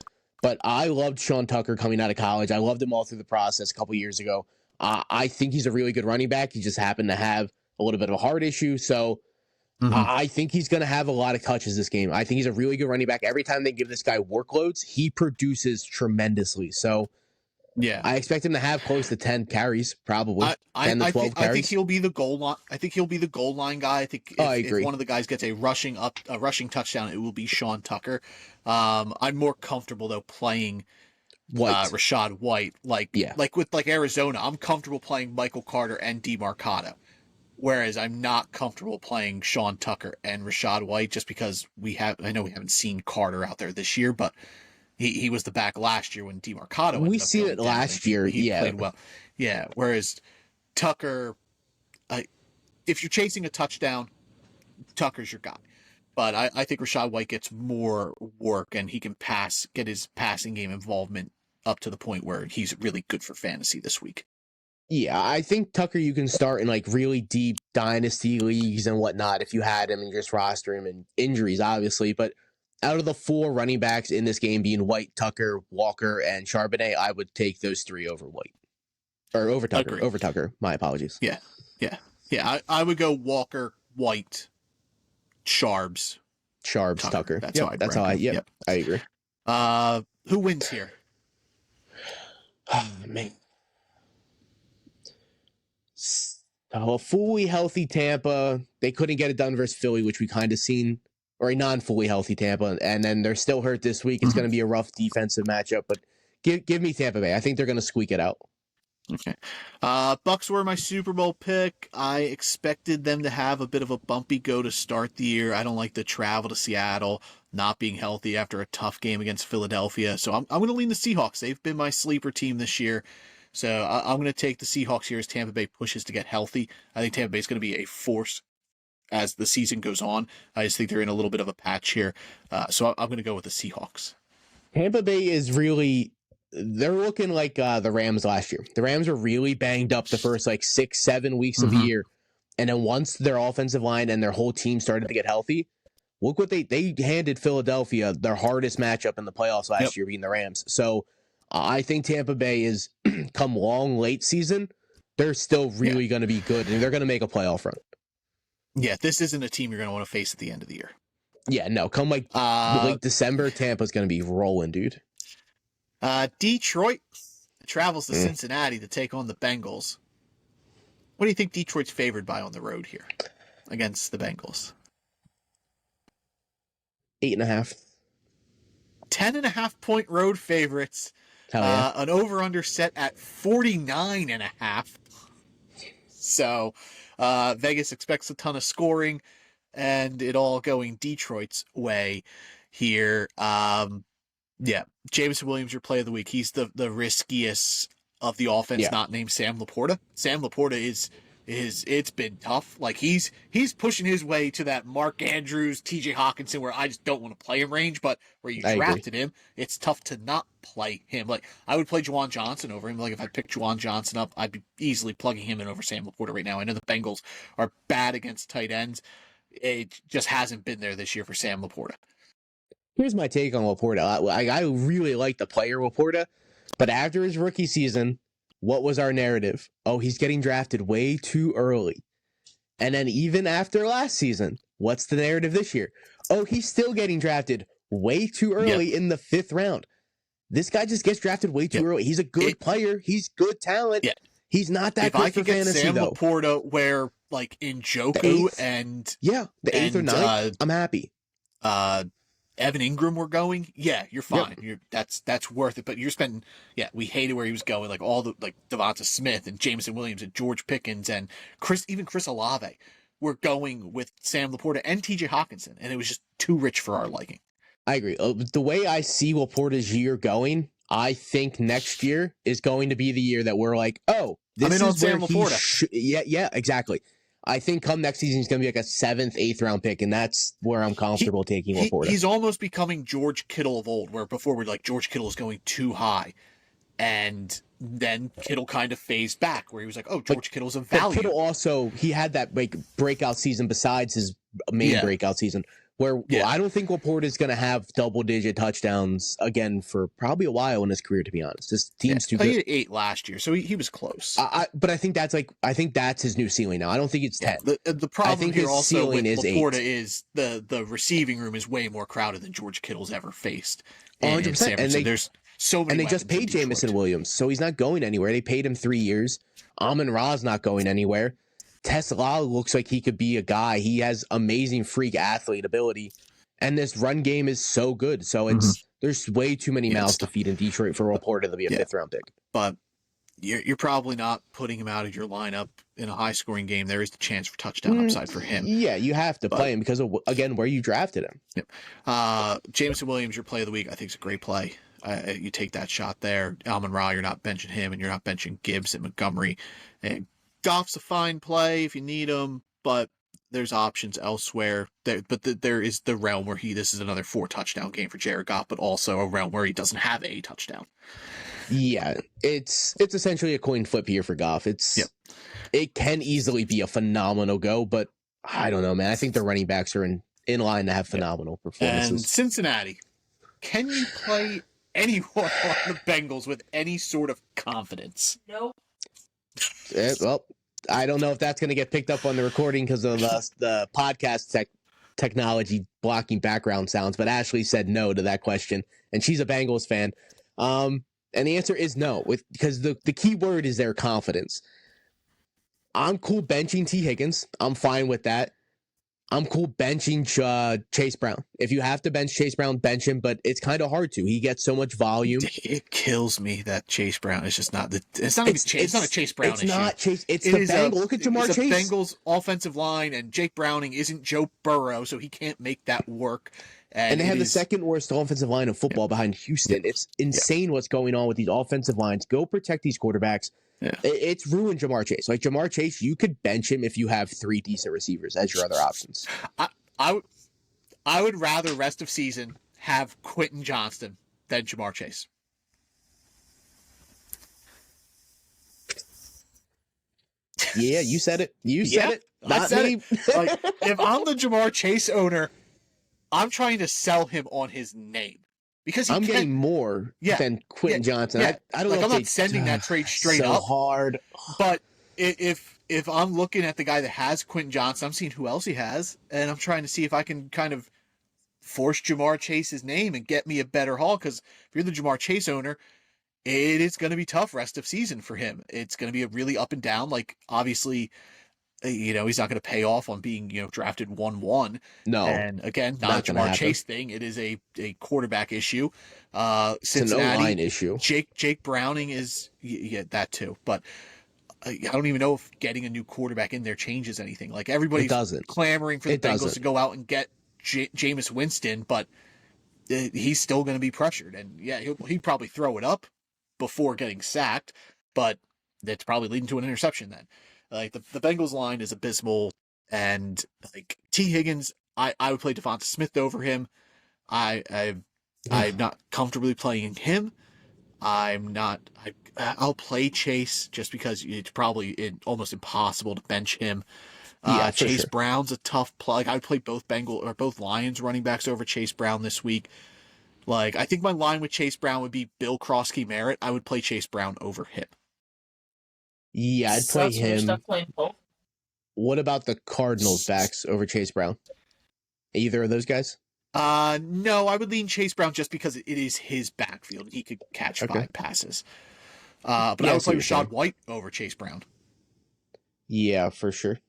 But I loved Sean Tucker coming out of college. I loved him all through the process a couple years ago. I think he's a really good running back. He just happened to have a little bit of a heart issue. So I think he's going to have a lot of touches this game. I think he's a really good running back. Every time they give this guy workloads, he produces tremendously. So I expect him to have close to 10 carries, probably 10 to 12 carries. I think he'll be the goal line. I think he'll be the goal line guy. I think if one of the guys gets a rushing touchdown, it will be Sean Tucker. I'm more comfortable though playing Rachaad White, like with Arizona. I'm comfortable playing Michael Carter and DeMarcado. Whereas I'm not comfortable playing Sean Tucker and Rachaad White just because I know we haven't seen Carter out there this year, but he was the back last year when DeMarcado. We see it last year. He played well. Yeah. Whereas Tucker, if you're chasing a touchdown, Tucker's your guy. But I think Rachaad White gets more work and he can get his passing game involvement up to the point where he's really good for fantasy this week. Yeah, I think Tucker you can start in like really deep dynasty leagues and whatnot if you had him and just roster him and injuries, obviously. But out of the 4 running backs in this game being White, Tucker, Walker, and Charbonnet, I would take those 3 over White. Or over Tucker. Agreed. Over Tucker. My apologies. Yeah. I would go Walker, White, Sharbs, Tucker. That's how I'd that's rank how I. them. Yep, I agree. Who wins here? Oh, man. A fully healthy Tampa. They couldn't get it done versus Philly, which we kind of seen, or a non-fully healthy Tampa, and then they're still hurt this week. It's going to be a rough defensive matchup, but give me Tampa Bay. I think they're going to squeak it out. Okay. Bucks were my Super Bowl pick. I expected them to have a bit of a bumpy go to start the year. I don't like the travel to Seattle, not being healthy after a tough game against Philadelphia. So I'm going to lean the Seahawks. They've been my sleeper team this year. So I'm going to take the Seahawks here as Tampa Bay pushes to get healthy. I think Tampa Bay is going to be a force as the season goes on. I just think they're in a little bit of a patch here. So I'm going to go with the Seahawks. Tampa Bay is really... They're looking like the Rams last year. The Rams were really banged up the first 6-7 weeks of the year. And then once their offensive line and their whole team started to get healthy, look what they handed Philadelphia their hardest matchup in the playoffs last year, being the Rams. So I think Tampa Bay is come long late season. They're still really going to be good, and they're going to make a playoff run. Yeah, this isn't a team you're going to want to face at the end of the year. Yeah, no, come late December, Tampa's going to be rolling, dude. Detroit travels to Cincinnati to take on the Bengals. What do you think Detroit's favored by on the road here against the Bengals? 8.5. 10.5-point road favorites. Hell yeah. An over-under set at 49.5. So Vegas expects a ton of scoring, and it all going Detroit's way here. Yeah, Jameson Williams, your play of the week. He's the riskiest of the offense, not named Sam Laporta. Sam Laporta is it's been tough. He's pushing his way to that Mark Andrews, TJ Hawkinson, where I just don't want to play him range, but where you drafted him, it's tough to not play him. I would play Juwan Johnson over him. If I picked Juwan Johnson up, I'd be easily plugging him in over Sam Laporta right now. I know the Bengals are bad against tight ends. It just hasn't been there this year for Sam Laporta. Here's my take on Laporta. I really like the player Laporta, but after his rookie season, what was our narrative? Oh, he's getting drafted way too early. And then even after last season, what's the narrative this year? Oh, he's still getting drafted way too early in the 5th round. This guy just gets drafted way too early. He's a good player. He's good talent. Yeah. He's not that good for fantasy, Sam though. Laporta, where Njoku and the 8th or 9th, I'm happy. Evan Ingram were going, you're fine. Yep. That's worth it. But you're spending, we hated where he was going. All the Devonta Smith and Jameson Williams and George Pickens and Chris Olave were going with Sam Laporta and TJ Hawkinson, and it was just too rich for our liking. I agree. The way I see Laporta's year going, I think next year is going to be the year that we're this is where Sam Laporta. Yeah, exactly. I think come next season, he's going to be a 7th, 8th round pick, and that's where I'm comfortable taking Laporta. He's almost becoming George Kittle of old, where before we're George Kittle is going too high, and then Kittle kind of phased back, where he was George Kittle's a value. But Kittle also, he had that breakout season besides his main breakout season, where I don't think Laporta is going to have double-digit touchdowns again for probably a while in his career, to be honest. This team's too good. He had 8 last year, so he was close. But I think that's his new ceiling now. I don't think it's 10. The problem here also with Laporta 8. is the receiving room is way more crowded than George Kittle's ever faced. 100%. And there's so many. And they just paid Jameson Williams, so he's not going anywhere. They paid him 3 years. Amon-Ra's not going anywhere. Tesla looks like he could be a guy. He has amazing freak athlete ability, and this run game is so good. So there's way too many mouths to feed in Detroit for Laporta to be a 5th round pick. But you're probably not putting him out of your lineup in a high scoring game. There is the chance for touchdown upside for him. Yeah, you have to play him because of, again, where you drafted him. Yep. Jameson Williams, your play of the week, I think is a great play. You take that shot there. Amon-Ra, you're not benching him, and you're not benching Gibbs and Montgomery. And Goff's a fine play if you need him, but there's options elsewhere. There is the realm where this is another 4-touchdown game for Jared Goff, but also a realm where he doesn't have a touchdown. Yeah, it's essentially a coin flip here for Goff. It can easily be a phenomenal go, but I don't know, man. I think the running backs are in in line to have phenomenal And performances. Cincinnati, can you play anyone on the Bengals with any sort of confidence? Nope. Well, I don't know if that's going to get picked up on the recording because of the podcast technology blocking background sounds, but Ashley said no to that question, and she's a Bengals fan. And the answer is no, because the key word is their confidence. I'm cool benching T. Higgins. I'm fine with that. I'm cool benching Chase Brown. If you have to bench Chase Brown, bench him, but it's kind of hard to. He gets so much volume. It kills me that Chase Brown is just not the. It's not even Chase. It's not a Chase Brown issue. It's not Chase. It's the Bengals. Look at Jamar Chase. It's a Bengals offensive line, and Jake Browning isn't Joe Burrow, so he can't make that work. And they have the second worst offensive line of football behind Houston. It's insane what's going on with these offensive lines. Go protect these quarterbacks. Yeah. It's ruined Jamar Chase. Like Jamar Chase, you could bench him if you have 3 decent receivers as your other options. I would rather rest of season have Quentin Johnston than Jamar Chase. Yeah, you said it. You said it. Not I said me. it. Like, if I'm the Jamar Chase owner, I'm trying to sell him on his name. Because I'm getting more than Quentin Johnson. Yeah. I don't like, know. I'm not sending that trade straight so up. hard. But if I'm looking at the guy that has Quentin Johnson, I'm seeing who else he has, and I'm trying to see if I can kind of force Jamar Chase's name and get me a better haul. Because if you're the Jamar Chase owner, it is going to be tough rest of season for him. It's going to be a really up and down. Like, obviously, he's not going to pay off on being, drafted 1-1. No. And again, not a Jamar Chase thing. It is a quarterback issue. Cincinnati, it's an O-line issue. Jake Browning is that too. But I don't even know if getting a new quarterback in there changes anything. Like, everybody's clamoring for the Bengals to go out and get Jameis Winston, but he's still going to be pressured. And he'd probably throw it up before getting sacked, but that's probably leading to an interception then. Like, the Bengals line is abysmal, and like T. Higgins, I would play Devonta Smith over him. I'm not comfortably playing him. I'll play Chase just because it's probably almost impossible to bench him. Chase Brown's a tough plug. I would play both Lions running backs over Chase Brown this week. Like, I think my line with Chase Brown would be Bill Krosky Merritt. I would play Chase Brown over him. Yeah, I'd play him. Both. What about the Cardinals backs over Chase Brown? Either of those guys? No, I would lean Chase Brown just because it is his backfield and he could catch 5 passes. But I would play Rashad White over Chase Brown. Yeah, for sure.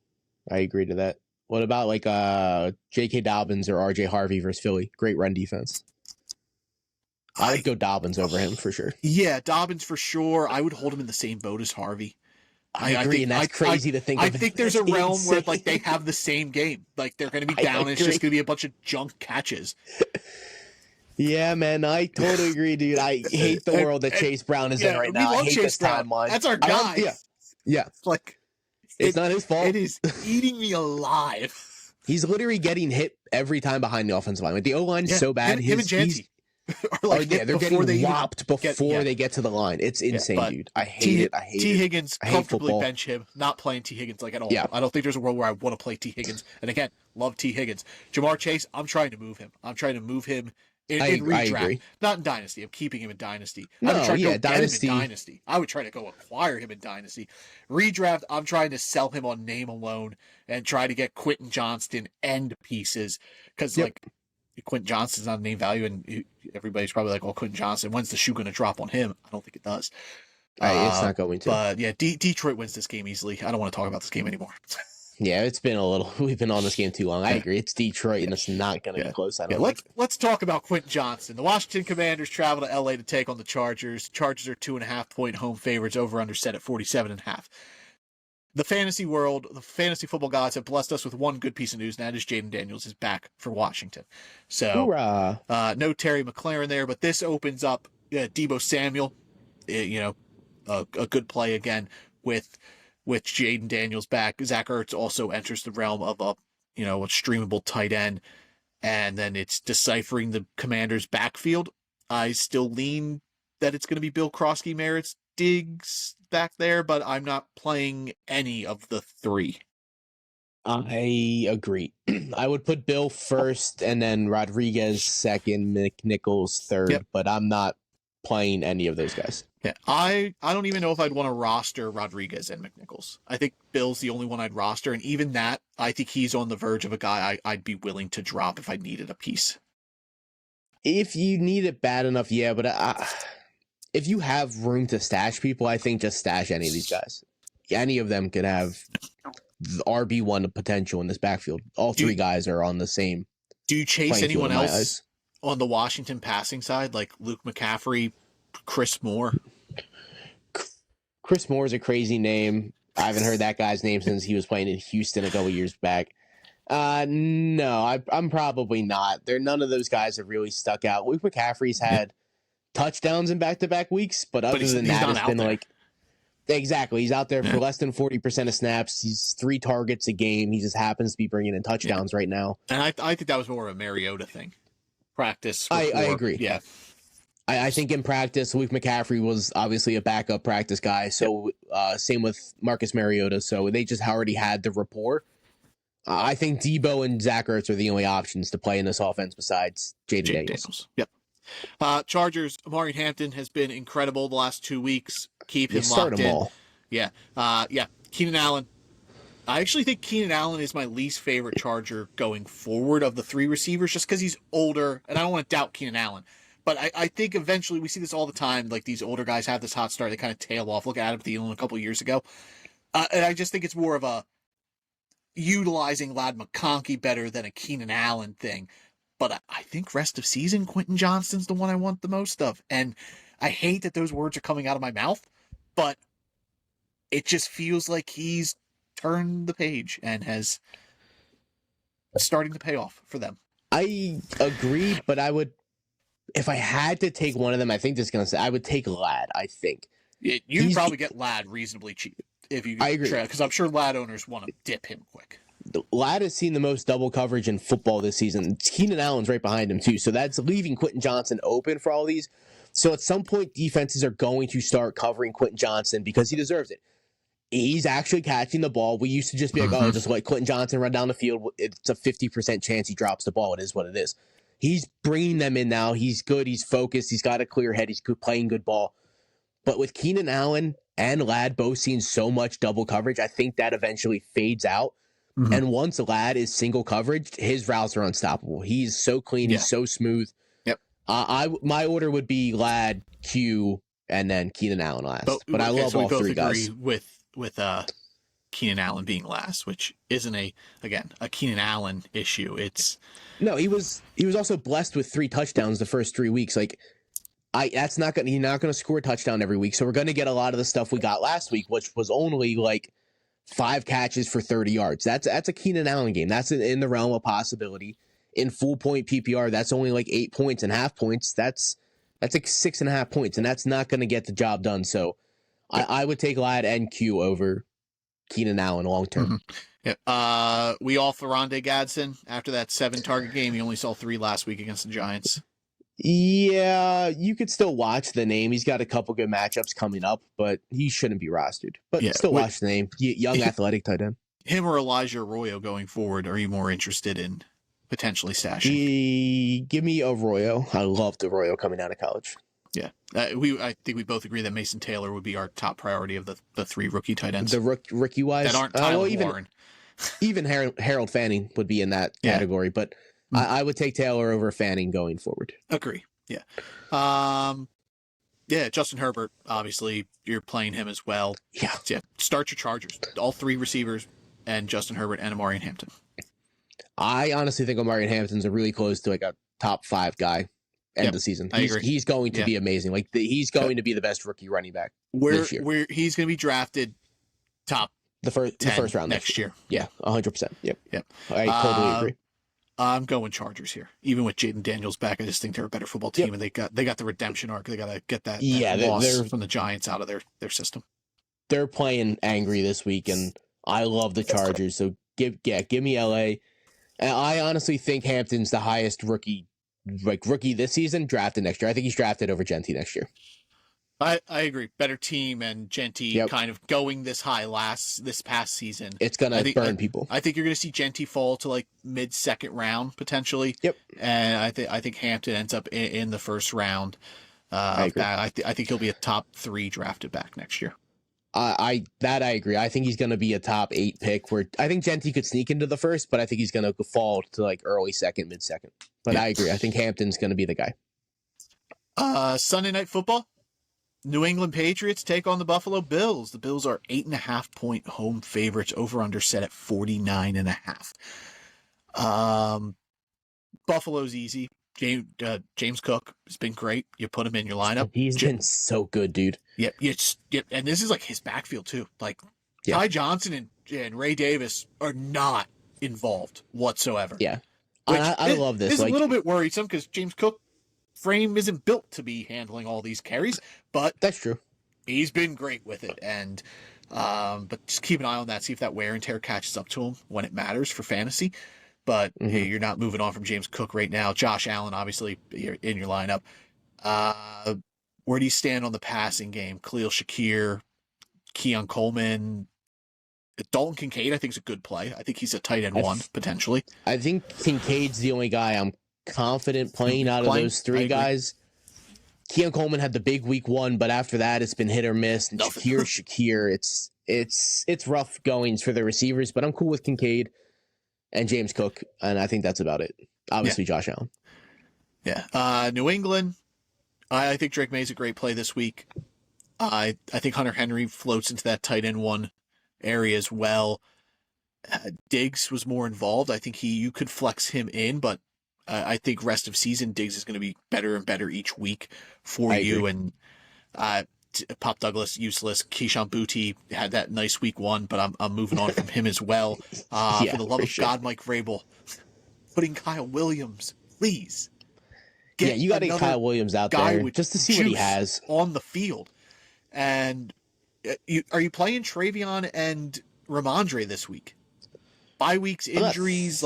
I agree to that. What about like J.K. Dobbins or R.J. Harvey versus Philly? Great run defense. I would go Dobbins over him for sure. Yeah, Dobbins for sure. I would hold him in the same boat as Harvey. I agree, and that's crazy to think of. I think there's a realm where like they have the same game. Like, they're going to be down, and it's just going to be a bunch of junk catches. Yeah, man, I totally agree, dude. I hate the world that Chase Brown is in right now. I hate Chase this timeline. That's our guy. Yeah. Like, it's not his fault. It is eating me alive. He's literally getting hit every time behind the offensive line. Like, the O-line is so bad. Him and Jancy. They're getting whopped before they get to the line. It's insane, dude. I hate it. T. Higgins, comfortably bench him. Not playing T. Higgins like at all. Yeah. I don't think there's a world where I want to play T. Higgins. And again, love T. Higgins. Jamar Chase, I'm trying to move him. In redraft. Not in Dynasty. I'm keeping him in Dynasty. I would try to go Dynasty. Get him in Dynasty. I would try to go acquire him in Dynasty. Redraft, I'm trying to sell him on name alone and try to get Quentin Johnston end pieces. Because, Quentin Johnston's not a name value, and everybody's probably like, well, Quentin Johnston, when's the shoe going to drop on him? I don't think it does. It's not going to. But, yeah, Detroit wins this game easily. I don't want to talk about this game anymore. Yeah, it's been a little. We've been on this game too long. I agree. It's Detroit, and it's not going to be close. Let's talk about Quentin Johnston. The Washington Commanders travel to LA to take on the Chargers. Chargers are 2.5-point home favorites. Over under set at 47.5. The fantasy world, the fantasy football gods have blessed us with one good piece of news, and that is Jaden Daniels is back for Washington. So, no Terry McLaurin there, but this opens up Deebo Samuel, a good play again with Jaden Daniels back. Zach Ertz also enters the realm of a streamable tight end, and then it's deciphering the Commanders' backfield. I still lean that it's going to be Bill Krosky, Merritt's Diggs back there, but I'm not playing any of the 3. I agree. I would put Bill first and then Rodriguez second, McNichols third, Yep. but I'm not playing any of those guys. Yeah, I don't even know if I'd want to roster Rodriguez and McNichols. I think Bill's the only one I'd roster, and even that, I think he's on the verge of a guy I'd be willing to drop if I needed a piece. If you need it bad enough, yeah, but if you have room to stash people, I think just stash any of these guys. Any of them could have the RB1 potential in this backfield. All three guys are on the same. Do you chase playing field anyone in my else eyes. on the Washington passing side, like Luke McCaffrey, Chris Moore? Chris Moore is a crazy name. I haven't heard that guy's name since he was playing in Houston a couple years back. No, I'm probably not. None of those guys have really stuck out. Luke McCaffrey's had touchdowns in back-to-back weeks, but other than that, it's been like exactly. He's out there for less than 40% of snaps. He's 3 targets a game. He just happens to be bringing in touchdowns right now. And I think that was more of a Mariota thing. Practice. I agree. Yeah. I think in practice, Luke McCaffrey was obviously a backup practice guy. So same with Marcus Mariota. So they just already had the rapport. I think Debo and Zach Ertz are the only options to play in this offense besides Jaden Daniels. Yep. Chargers, Amari Hampton has been incredible the last 2 weeks. Keep him Start locked them in. all. Yeah. Keenan Allen. I actually think Keenan Allen is my least favorite Charger going forward of the 3 receivers just because he's older, and I don't want to doubt Keenan Allen. But I think eventually we see this all the time. Like these older guys have this hot start, they kind of tail off. Look at Adam Thielen a couple of years ago. And I just think it's more of a utilizing Ladd McConkey better than a Keenan Allen thing. But I think rest of season, Quentin Johnston's the one I want the most of. And I hate that those words are coming out of my mouth, but it just feels like he's turned the page and has starting to pay off for them. I agree, but I would, if I had to take one of them, I think this is going to say, I would take Ladd, I think. You can probably get Ladd reasonably cheap if you I agree. Because I'm sure Ladd owners want to dip him quick. Ladd has seen the most double coverage in football this season. Keenan Allen's right behind him, too. So that's leaving Quentin Johnston open for all these. So at some point, defenses are going to start covering Quentin Johnston because he deserves it. He's actually catching the ball. We used to just be like, oh, just let Quentin Johnston run down the field. It's a 50% chance he drops the ball. It is what it is. He's bringing them in now. He's good. He's focused. He's got a clear head. He's playing good ball. But with Keenan Allen and Ladd both seeing so much double coverage, I think that eventually fades out. And once Ladd is single coverage, his routes are unstoppable. He's so clean. He's so smooth. Yep. My order would be Ladd, Q, and then Keenan Allen last. But I love all 3 guys. With Keenan Allen being last, which isn't a Keenan Allen issue. No, he was also blessed with 3 touchdowns the first 3 weeks. Like he's not gonna score a touchdown every week. So we're gonna get a lot of the stuff we got last week, which was only like 5 catches for 30 yards. That's a Keenan Allen game. That's in the realm of possibility. In full point PPR, that's only like 8 points and half points. That's like 6.5 points, and that's not going to get the job done. So I would take Ladd and Q over Keenan Allen long term. Yeah. We all Ferrande Gadsden after that 7 target game. He only saw 3 last week against the Giants. Yeah, you could still watch the name. He's got a couple good matchups coming up, but he shouldn't be rostered. But still watch the name. Young athletic tight end. Him or Elijah Arroyo going forward, are you more interested in potentially stashing? Give me Arroyo. I loved Arroyo coming out of college. Yeah. I think we both agree that Mason Taylor would be our top priority of the 3 rookie tight ends. The rookie-wise? That aren't Tyler Warren. Even Harold Fanning would be in that category, but I would take Taylor over Fanning going forward. Agree. Yeah. Justin Herbert, obviously, you're playing him as well. Yeah. Start your Chargers. All 3 receivers and Justin Herbert and Amari Hampton. I honestly think Amari Hampton's a really close to like a top 5 guy end of the season. I agree. He's going to be amazing. Like he's going to be the best rookie running back this year. He's going to be drafted top the first round next year. Yeah, 100%. Yep. I totally agree. I'm going Chargers here. Even with Jaden Daniels back, I just think they're a better football team, and they got the redemption arc. They got to get that loss from the Giants out of their system. They're playing angry this week, and I love the Chargers. So give me LA. And I honestly think Hampton's the highest rookie this season, drafted next year. I think he's drafted over Gentry next year. I agree. Better team and Genty Yep. kind of going this high this past season. It's gonna burn people. I think you're going to see Genty fall to like mid-second round potentially. Yep. And I think Hampton ends up in the first round. I agree. I think he'll be a top 3 drafted back next year. I agree. I think he's going to be a top 8 pick. Where I think Genty could sneak into the first, but I think he's going to fall to like early second, mid second. But yeah. I agree. I think Hampton's going to be the guy. Sunday Night Football. New England Patriots take on the Buffalo Bills. The Bills are 8.5-point home favorites. Over under set at 49.5. Buffalo's easy. James Cook has been great. You put him in your lineup. He's been so good, dude. Yep. And this is like his backfield too. Like Ty Johnson and Ray Davis are not involved whatsoever. Yeah. I love this. It's a little bit worrisome because James Cook frame isn't built to be handling all these carries, but that's true. He's been great with it. And but just keep an eye on that. See if that wear and tear catches up to him when it matters for fantasy. But hey, you're not moving on from James Cook right now. Josh Allen, obviously, in your lineup. Where do you stand on the passing game? Khalil Shakir, Keon Coleman, Dalton Kincaid, I think is a good play. I think he's a tight end one, potentially. I think Kincaid's the only guy I'm confident playing out of those 3 guys. Keon Coleman had the big week 1, but after that, it's been hit or miss. And Shakir, it's rough goings for the receivers, but I'm cool with Kincaid and James Cook, and I think that's about it. Obviously, Josh Allen. Yeah. New England, I think Drake May's a great play this week. I think Hunter Henry floats into that tight end 1 area as well. Diggs was more involved. I think you could flex him in, but I think rest of season Diggs is going to be better and better each week for you. And Pop Douglas, useless. Keyshawn Booty had that nice week 1, but I'm moving on from him as well. For the love of God, Mike Vrabel, putting Kyle Williams, please. You got to get Kyle Williams out there just to see what he has on the field. And are you playing Travion and Ramondre this week? Bye weeks, injuries,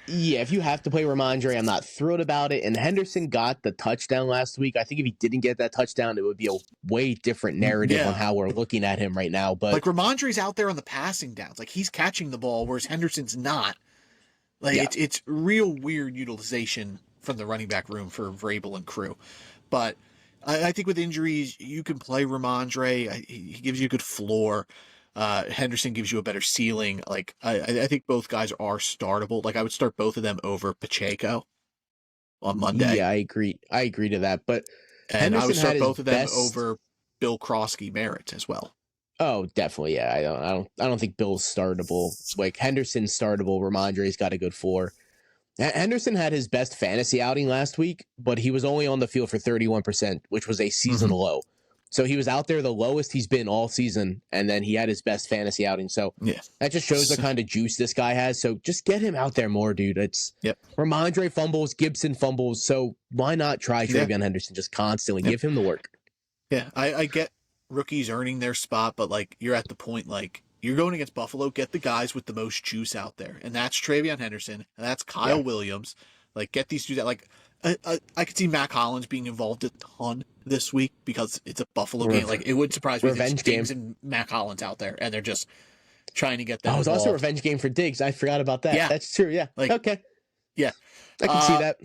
Yeah, if you have to play Ramondre, I'm not thrilled about it. And Henderson got the touchdown last week. I think if he didn't get that touchdown, it would be a way different narrative on how we're looking at him right now. But Ramondre's out there on the passing downs. He's catching the ball, whereas Henderson's not. It's real weird utilization from the running back room for Vrabel and crew. But I think with injuries, you can play Ramondre. He gives you a good floor. Henderson gives you a better ceiling. I think both guys are startable. I would start both of them over Pacheco on Monday. Yeah, I agree. I agree to that. But and I would start both of them over Bill Krosky Merritt as well. Oh, definitely. Yeah, I don't think Bill's startable. Henderson's startable. Ramondre's got a good floor. Henderson had his best fantasy outing last week, but he was only on the field for 31%, which was a season low. So he was out there the lowest he's been all season, and then he had his best fantasy outing. So that just shows the kind of juice this guy has. So just get him out there more, dude. Ramondre fumbles, Gibson fumbles. So why not try Travion Henderson just constantly? Give him the work. Yeah, I get rookies earning their spot, but you're at the point you're going against Buffalo. Get the guys with the most juice out there, and that's Travion Henderson, and that's Kyle Williams. Get these dudes that I could see Mac Hollins being involved a ton this week because it's a Buffalo game. It would surprise me if it's Diggs and Mac Hollins out there, and they're just trying to get them. Oh, it was also a revenge game for Diggs. I forgot about that. Yeah. That's true. Yeah. Okay. Yeah. I can see that.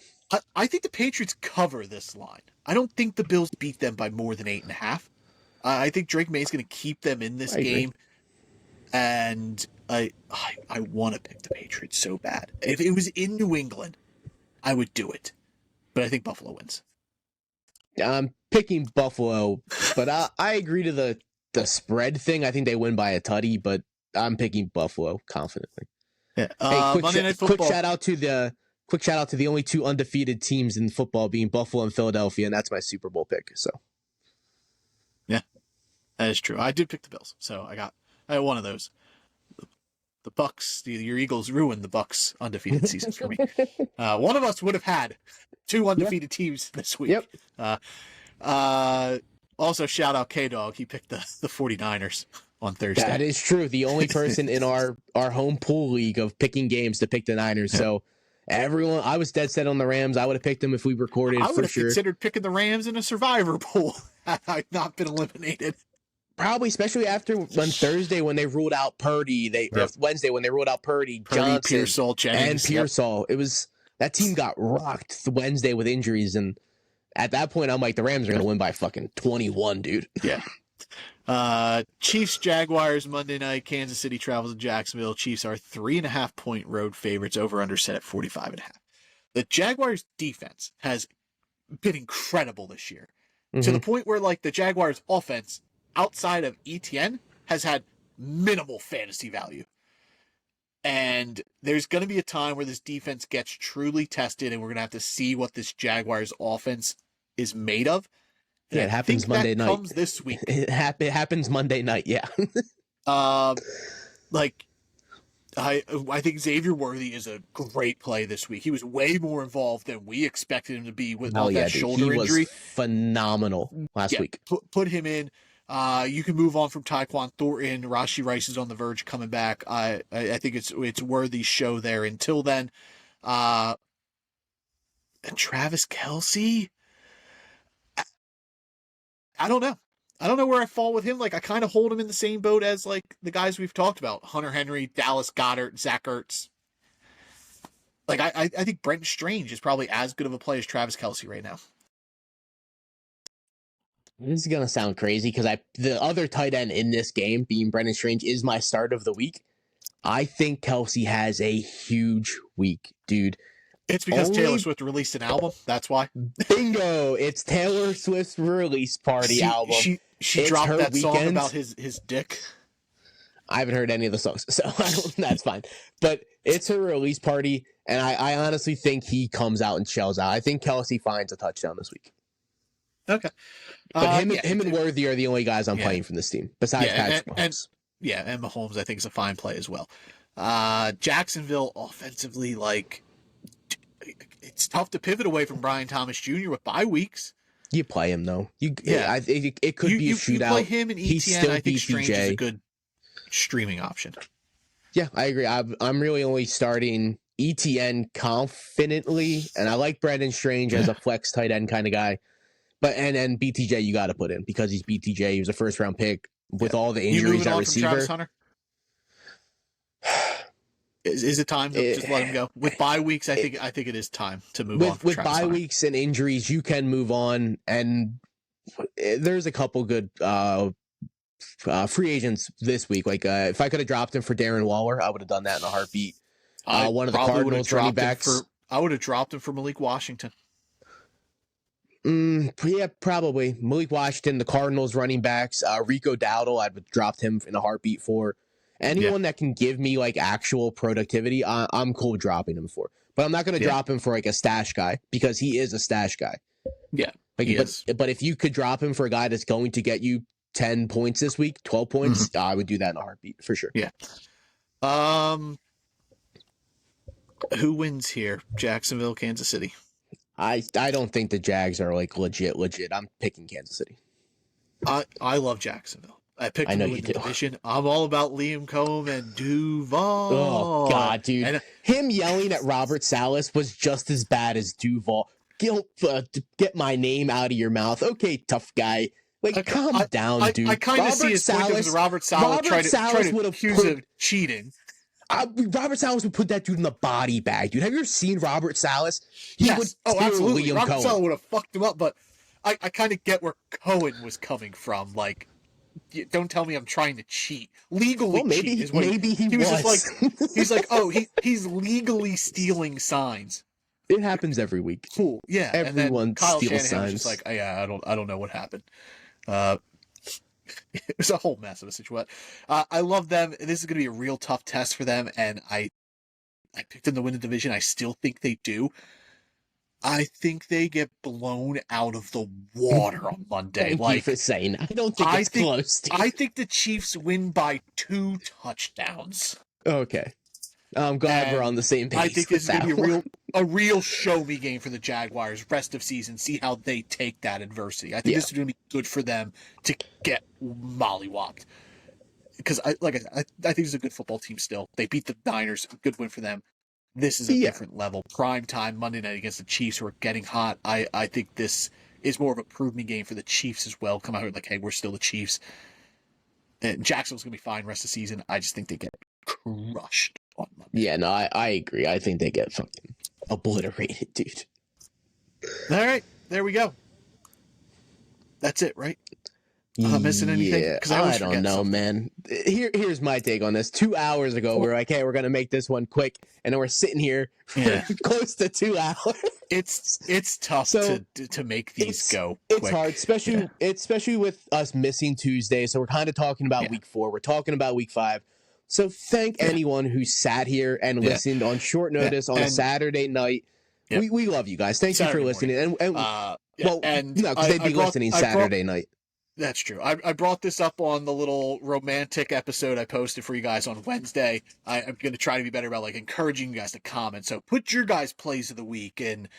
I think the Patriots cover this line. I don't think the Bills beat them by more than 8.5. I think Drake May's going to keep them in this game. And I want to pick the Patriots so bad. If it was in New England, I would do it. But I think Buffalo wins. I'm picking Buffalo, but I agree to the spread thing. I think they win by a tutty, but I'm picking Buffalo confidently. Yeah. Hey, Monday Night Football. Quick shout out to the only 2 undefeated teams in football being Buffalo and Philadelphia, and that's my Super Bowl pick. So, yeah, that is true. I did pick the Bills, so I had one of those. The Bucks, your Eagles ruined the Bucks' undefeated season for me. One of us would have had 2 undefeated teams this week. Yep. Also, shout out K-Dog. He picked the 49ers on Thursday. That is true. The only person in our home pool league of picking games to pick the Niners. So Everyone, I was dead set on the Rams. I would have picked them if we recorded I would for have sure. considered picking the Rams in a survivor pool had I not been eliminated. Probably, especially after on Thursday when they ruled out Purdy, or Wednesday when they ruled out Purdy Johnson, Pearsall, Jennings, and Pearsall. It was that team got rocked Wednesday with injuries, and at that point, I'm like, the Rams are going to win by fucking 21, dude. Yeah. Chiefs, Jaguars, Monday night. Kansas City travels to Jacksonville. Chiefs are 3.5-point road favorites. Over under set at 45.5. The Jaguars defense has been incredible this year, to the point where like the Jaguars offense outside of ETN has had minimal fantasy value. And there's going to be a time where this defense gets truly tested, and we're going to have to see what this Jaguars offense is made of. Yeah, it happens Monday night. Comes this week. It happens Monday night. Yeah. Like I think Xavier Worthy is a great play this week. He was way more involved than we expected him to be with that shoulder injury. Was phenomenal last week. Put him in. You can move on from Tyquan Thornton. Rashee Rice is on the verge of coming back. I think it's Worthy's show there. Until then, and Travis Kelce. I don't know. I don't know where I fall with him. Like, I kind of hold him in the same boat as, like, the guys we've talked about. Hunter Henry, Dallas Goedert, Zach Ertz. Like, I think Brenton Strange is probably as good of a play as Travis Kelce right now. This is going to sound crazy because the other tight end in this game, being Brenton Strange, is my start of the week. I think Kelce has a huge week, dude. It's because Taylor Swift released an album. That's why. Bingo! It's Taylor Swift's release party album. She dropped that song about his dick. I haven't heard any of the songs, so that's fine. But it's her release party, and I honestly think he comes out and shells out. I think Kelce finds a touchdown this week. Okay. But him and Worthy are the only guys I'm playing from this team, besides Patrick Mahomes. And Mahomes, I think, is a fine play as well. Jacksonville, offensively, like, it's tough to pivot away from Brian Thomas Jr. with bye weeks. You play him, though. It could be a shootout. You play him and ETN. I think Strange is a good streaming option. Yeah, I agree. I'm really only starting ETN confidently, and I like Brendan Strange as a flex tight end kind of guy. But and BTJ you got to put in because he's BTJ. He was a first round pick with all the injuries at receiver. Is it time to just let him go? With bye weeks, I think it is time to move on. With bye weeks and injuries, you can move on, and there's a couple good free agents this week. Like if I could have dropped him for Darren Waller, I would have done that in a heartbeat. One of the Cardinals running backs. I would have dropped him for Malik Washington. Yeah, probably Malik Washington, the Cardinals running backs, Rico Dowdle. I'd have dropped him in a heartbeat for. Anyone that can give me like actual productivity, I'm cool dropping him for. But I'm not going to drop him for like a stash guy because he is a stash guy. Yeah, but if you could drop him for a guy that's going to get you 10 points this week, 12 points, I would do that in a heartbeat for sure. Yeah. Who wins here? Jacksonville, Kansas City. I don't think the Jags are like legit. I'm picking Kansas City. I love Jacksonville. I picked him in the division. I'm all about Liam Cohen and Duval. Oh, God, dude. And him yelling at Robert Salas was just as bad as Duval. Get my name out of your mouth. Okay, tough guy. Like, calm down, dude. I kind of see his point as Robert Salas tried to accuse him of cheating. Robert Salas would put that dude in the body bag, dude. Have you ever seen Robert Salas? Yes. Absolutely. Robert Salas would have fucked him up, but I kind of get where Cohen was coming from. Like, don't tell me I'm trying to cheat. Legally cheat is what he was just like. He's like, he's legally stealing signs. It happens every week. Cool. Yeah. Everyone Kyle steals Shanahan signs. Was just like, I don't know what happened. It was a whole mess of a situation. I love them. This is going to be a real tough test for them, and I picked them to win the division. I still think they do. I think they get blown out of the water on Monday. Thank you for saying that. I don't think it's close. I think the Chiefs win by 2 touchdowns. Okay. I'm glad we're on the same page. I think this is going to be a real show-me game for the Jaguars rest of season. See how they take that adversity. I think this is going to be good for them to get mollywopped. Because I think it's a good football team still. They beat the Niners. Good win for them. this is a Yeah. different level. Prime time Monday night against the Chiefs, who are getting hot. I think this is more of a prove-me game for the Chiefs as well. Come out here like, hey, we're still the Chiefs. And Jacksonville's going to be fine rest of the season. I just think they get crushed on Monday. Yeah, no, I agree. I think they get fucking obliterated, dude. All right, there we go. That's it, right? Am I missing anything? Yeah, 'Cause I don't know, something. man. Here's my take on this. 2 hours ago, we were like, hey, we're going to make this one quick. And then we're sitting here for close to 2 hours. It's tough to make these go quick. It's hard, especially with us missing Tuesday. So we're kind of talking about week 4. We're talking about week 5. So thank anyone who sat here and listened on short notice on a Saturday night. We love you guys. Thank you for listening. Because they'd be listening Saturday night. That's true. I brought this up on the little romantic episode I posted for you guys on Wednesday. I'm going to try to be better about encouraging you guys to comment. So put your guys' plays of the week and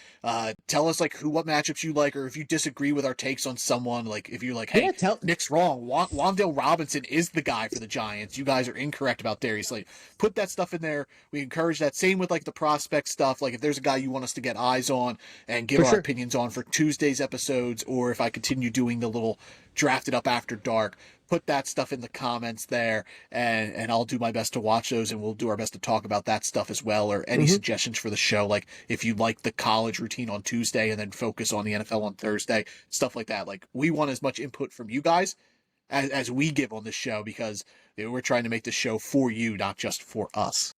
tell us what matchups you like, or if you disagree with our takes on someone. If you're like, hey, Nick's wrong. Wan'Dale Robinson is the guy for the Giants. You guys are incorrect about Darius Slate. Put that stuff in there. We encourage that. Same with the prospect stuff. If there's a guy you want us to get eyes on and give our opinions on for Tuesday's episodes, or if I continue doing the little drafted up after dark, put that stuff in the comments there, and I'll do my best to watch those, and we'll do our best to talk about that stuff as well, or any suggestions for the show, if you like the college routine on Tuesday and then focus on the NFL on Thursday, stuff like that. We want as much input from you guys as we give on this show, because we're trying to make the show for you, not just for us.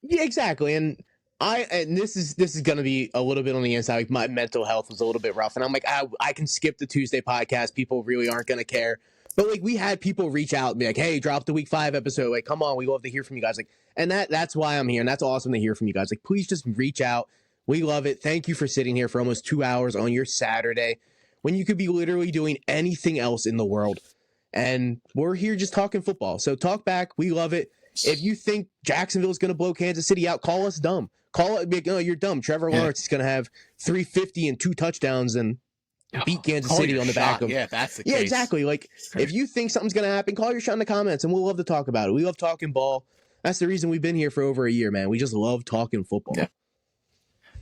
Yeah, exactly. And this is going to be a little bit on the inside. My mental health was a little bit rough, and I'm like, I can skip the Tuesday podcast. People really aren't going to care. But we had people reach out and be like, hey, drop the week 5 episode. Come on, we love to hear from you guys. And that's why I'm here, and that's awesome to hear from you guys. Please just reach out. We love it. Thank you for sitting here for almost 2 hours on your Saturday when you could be literally doing anything else in the world. And we're here just talking football. So talk back. We love it. If you think Jacksonville's going to blow Kansas City out, call us dumb. Call it, no, you're dumb. Trevor Lawrence is going to have 350 and 2 touchdowns and beat Kansas City on the back of. Yeah, that's the case. Yeah, exactly. If you think something's going to happen, call your shot in the comments, and we'll love to talk about it. We love talking ball. That's the reason we've been here for over a year, man. We just love talking football.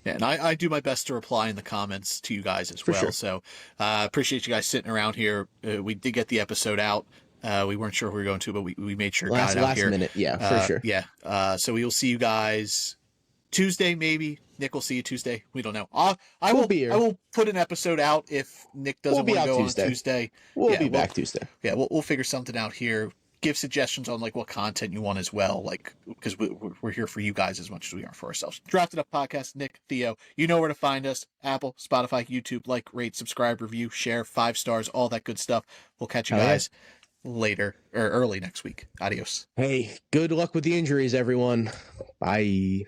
Yeah, and I do my best to reply in the comments to you guys as well. Sure. So appreciate you guys sitting around here. We did get the episode out. We weren't sure if we were going to, but we made sure got it out here. Last minute, yeah, for sure. Yeah. So we will see you guys Tuesday, maybe. Nick will see you Tuesday. We don't know. I will put an episode out if Nick doesn't want to go on Tuesday. We'll be back Tuesday. Yeah, we'll figure something out here. Give suggestions on what content you want as well, because we're here for you guys as much as we are for ourselves. Drafted Up Podcast, Nick, Theo. You know where to find us. Apple, Spotify, YouTube. Rate, subscribe, review, share, 5 stars, all that good stuff. We'll catch you guys later or early next week. Adios. Hey, good luck with the injuries, everyone. Bye.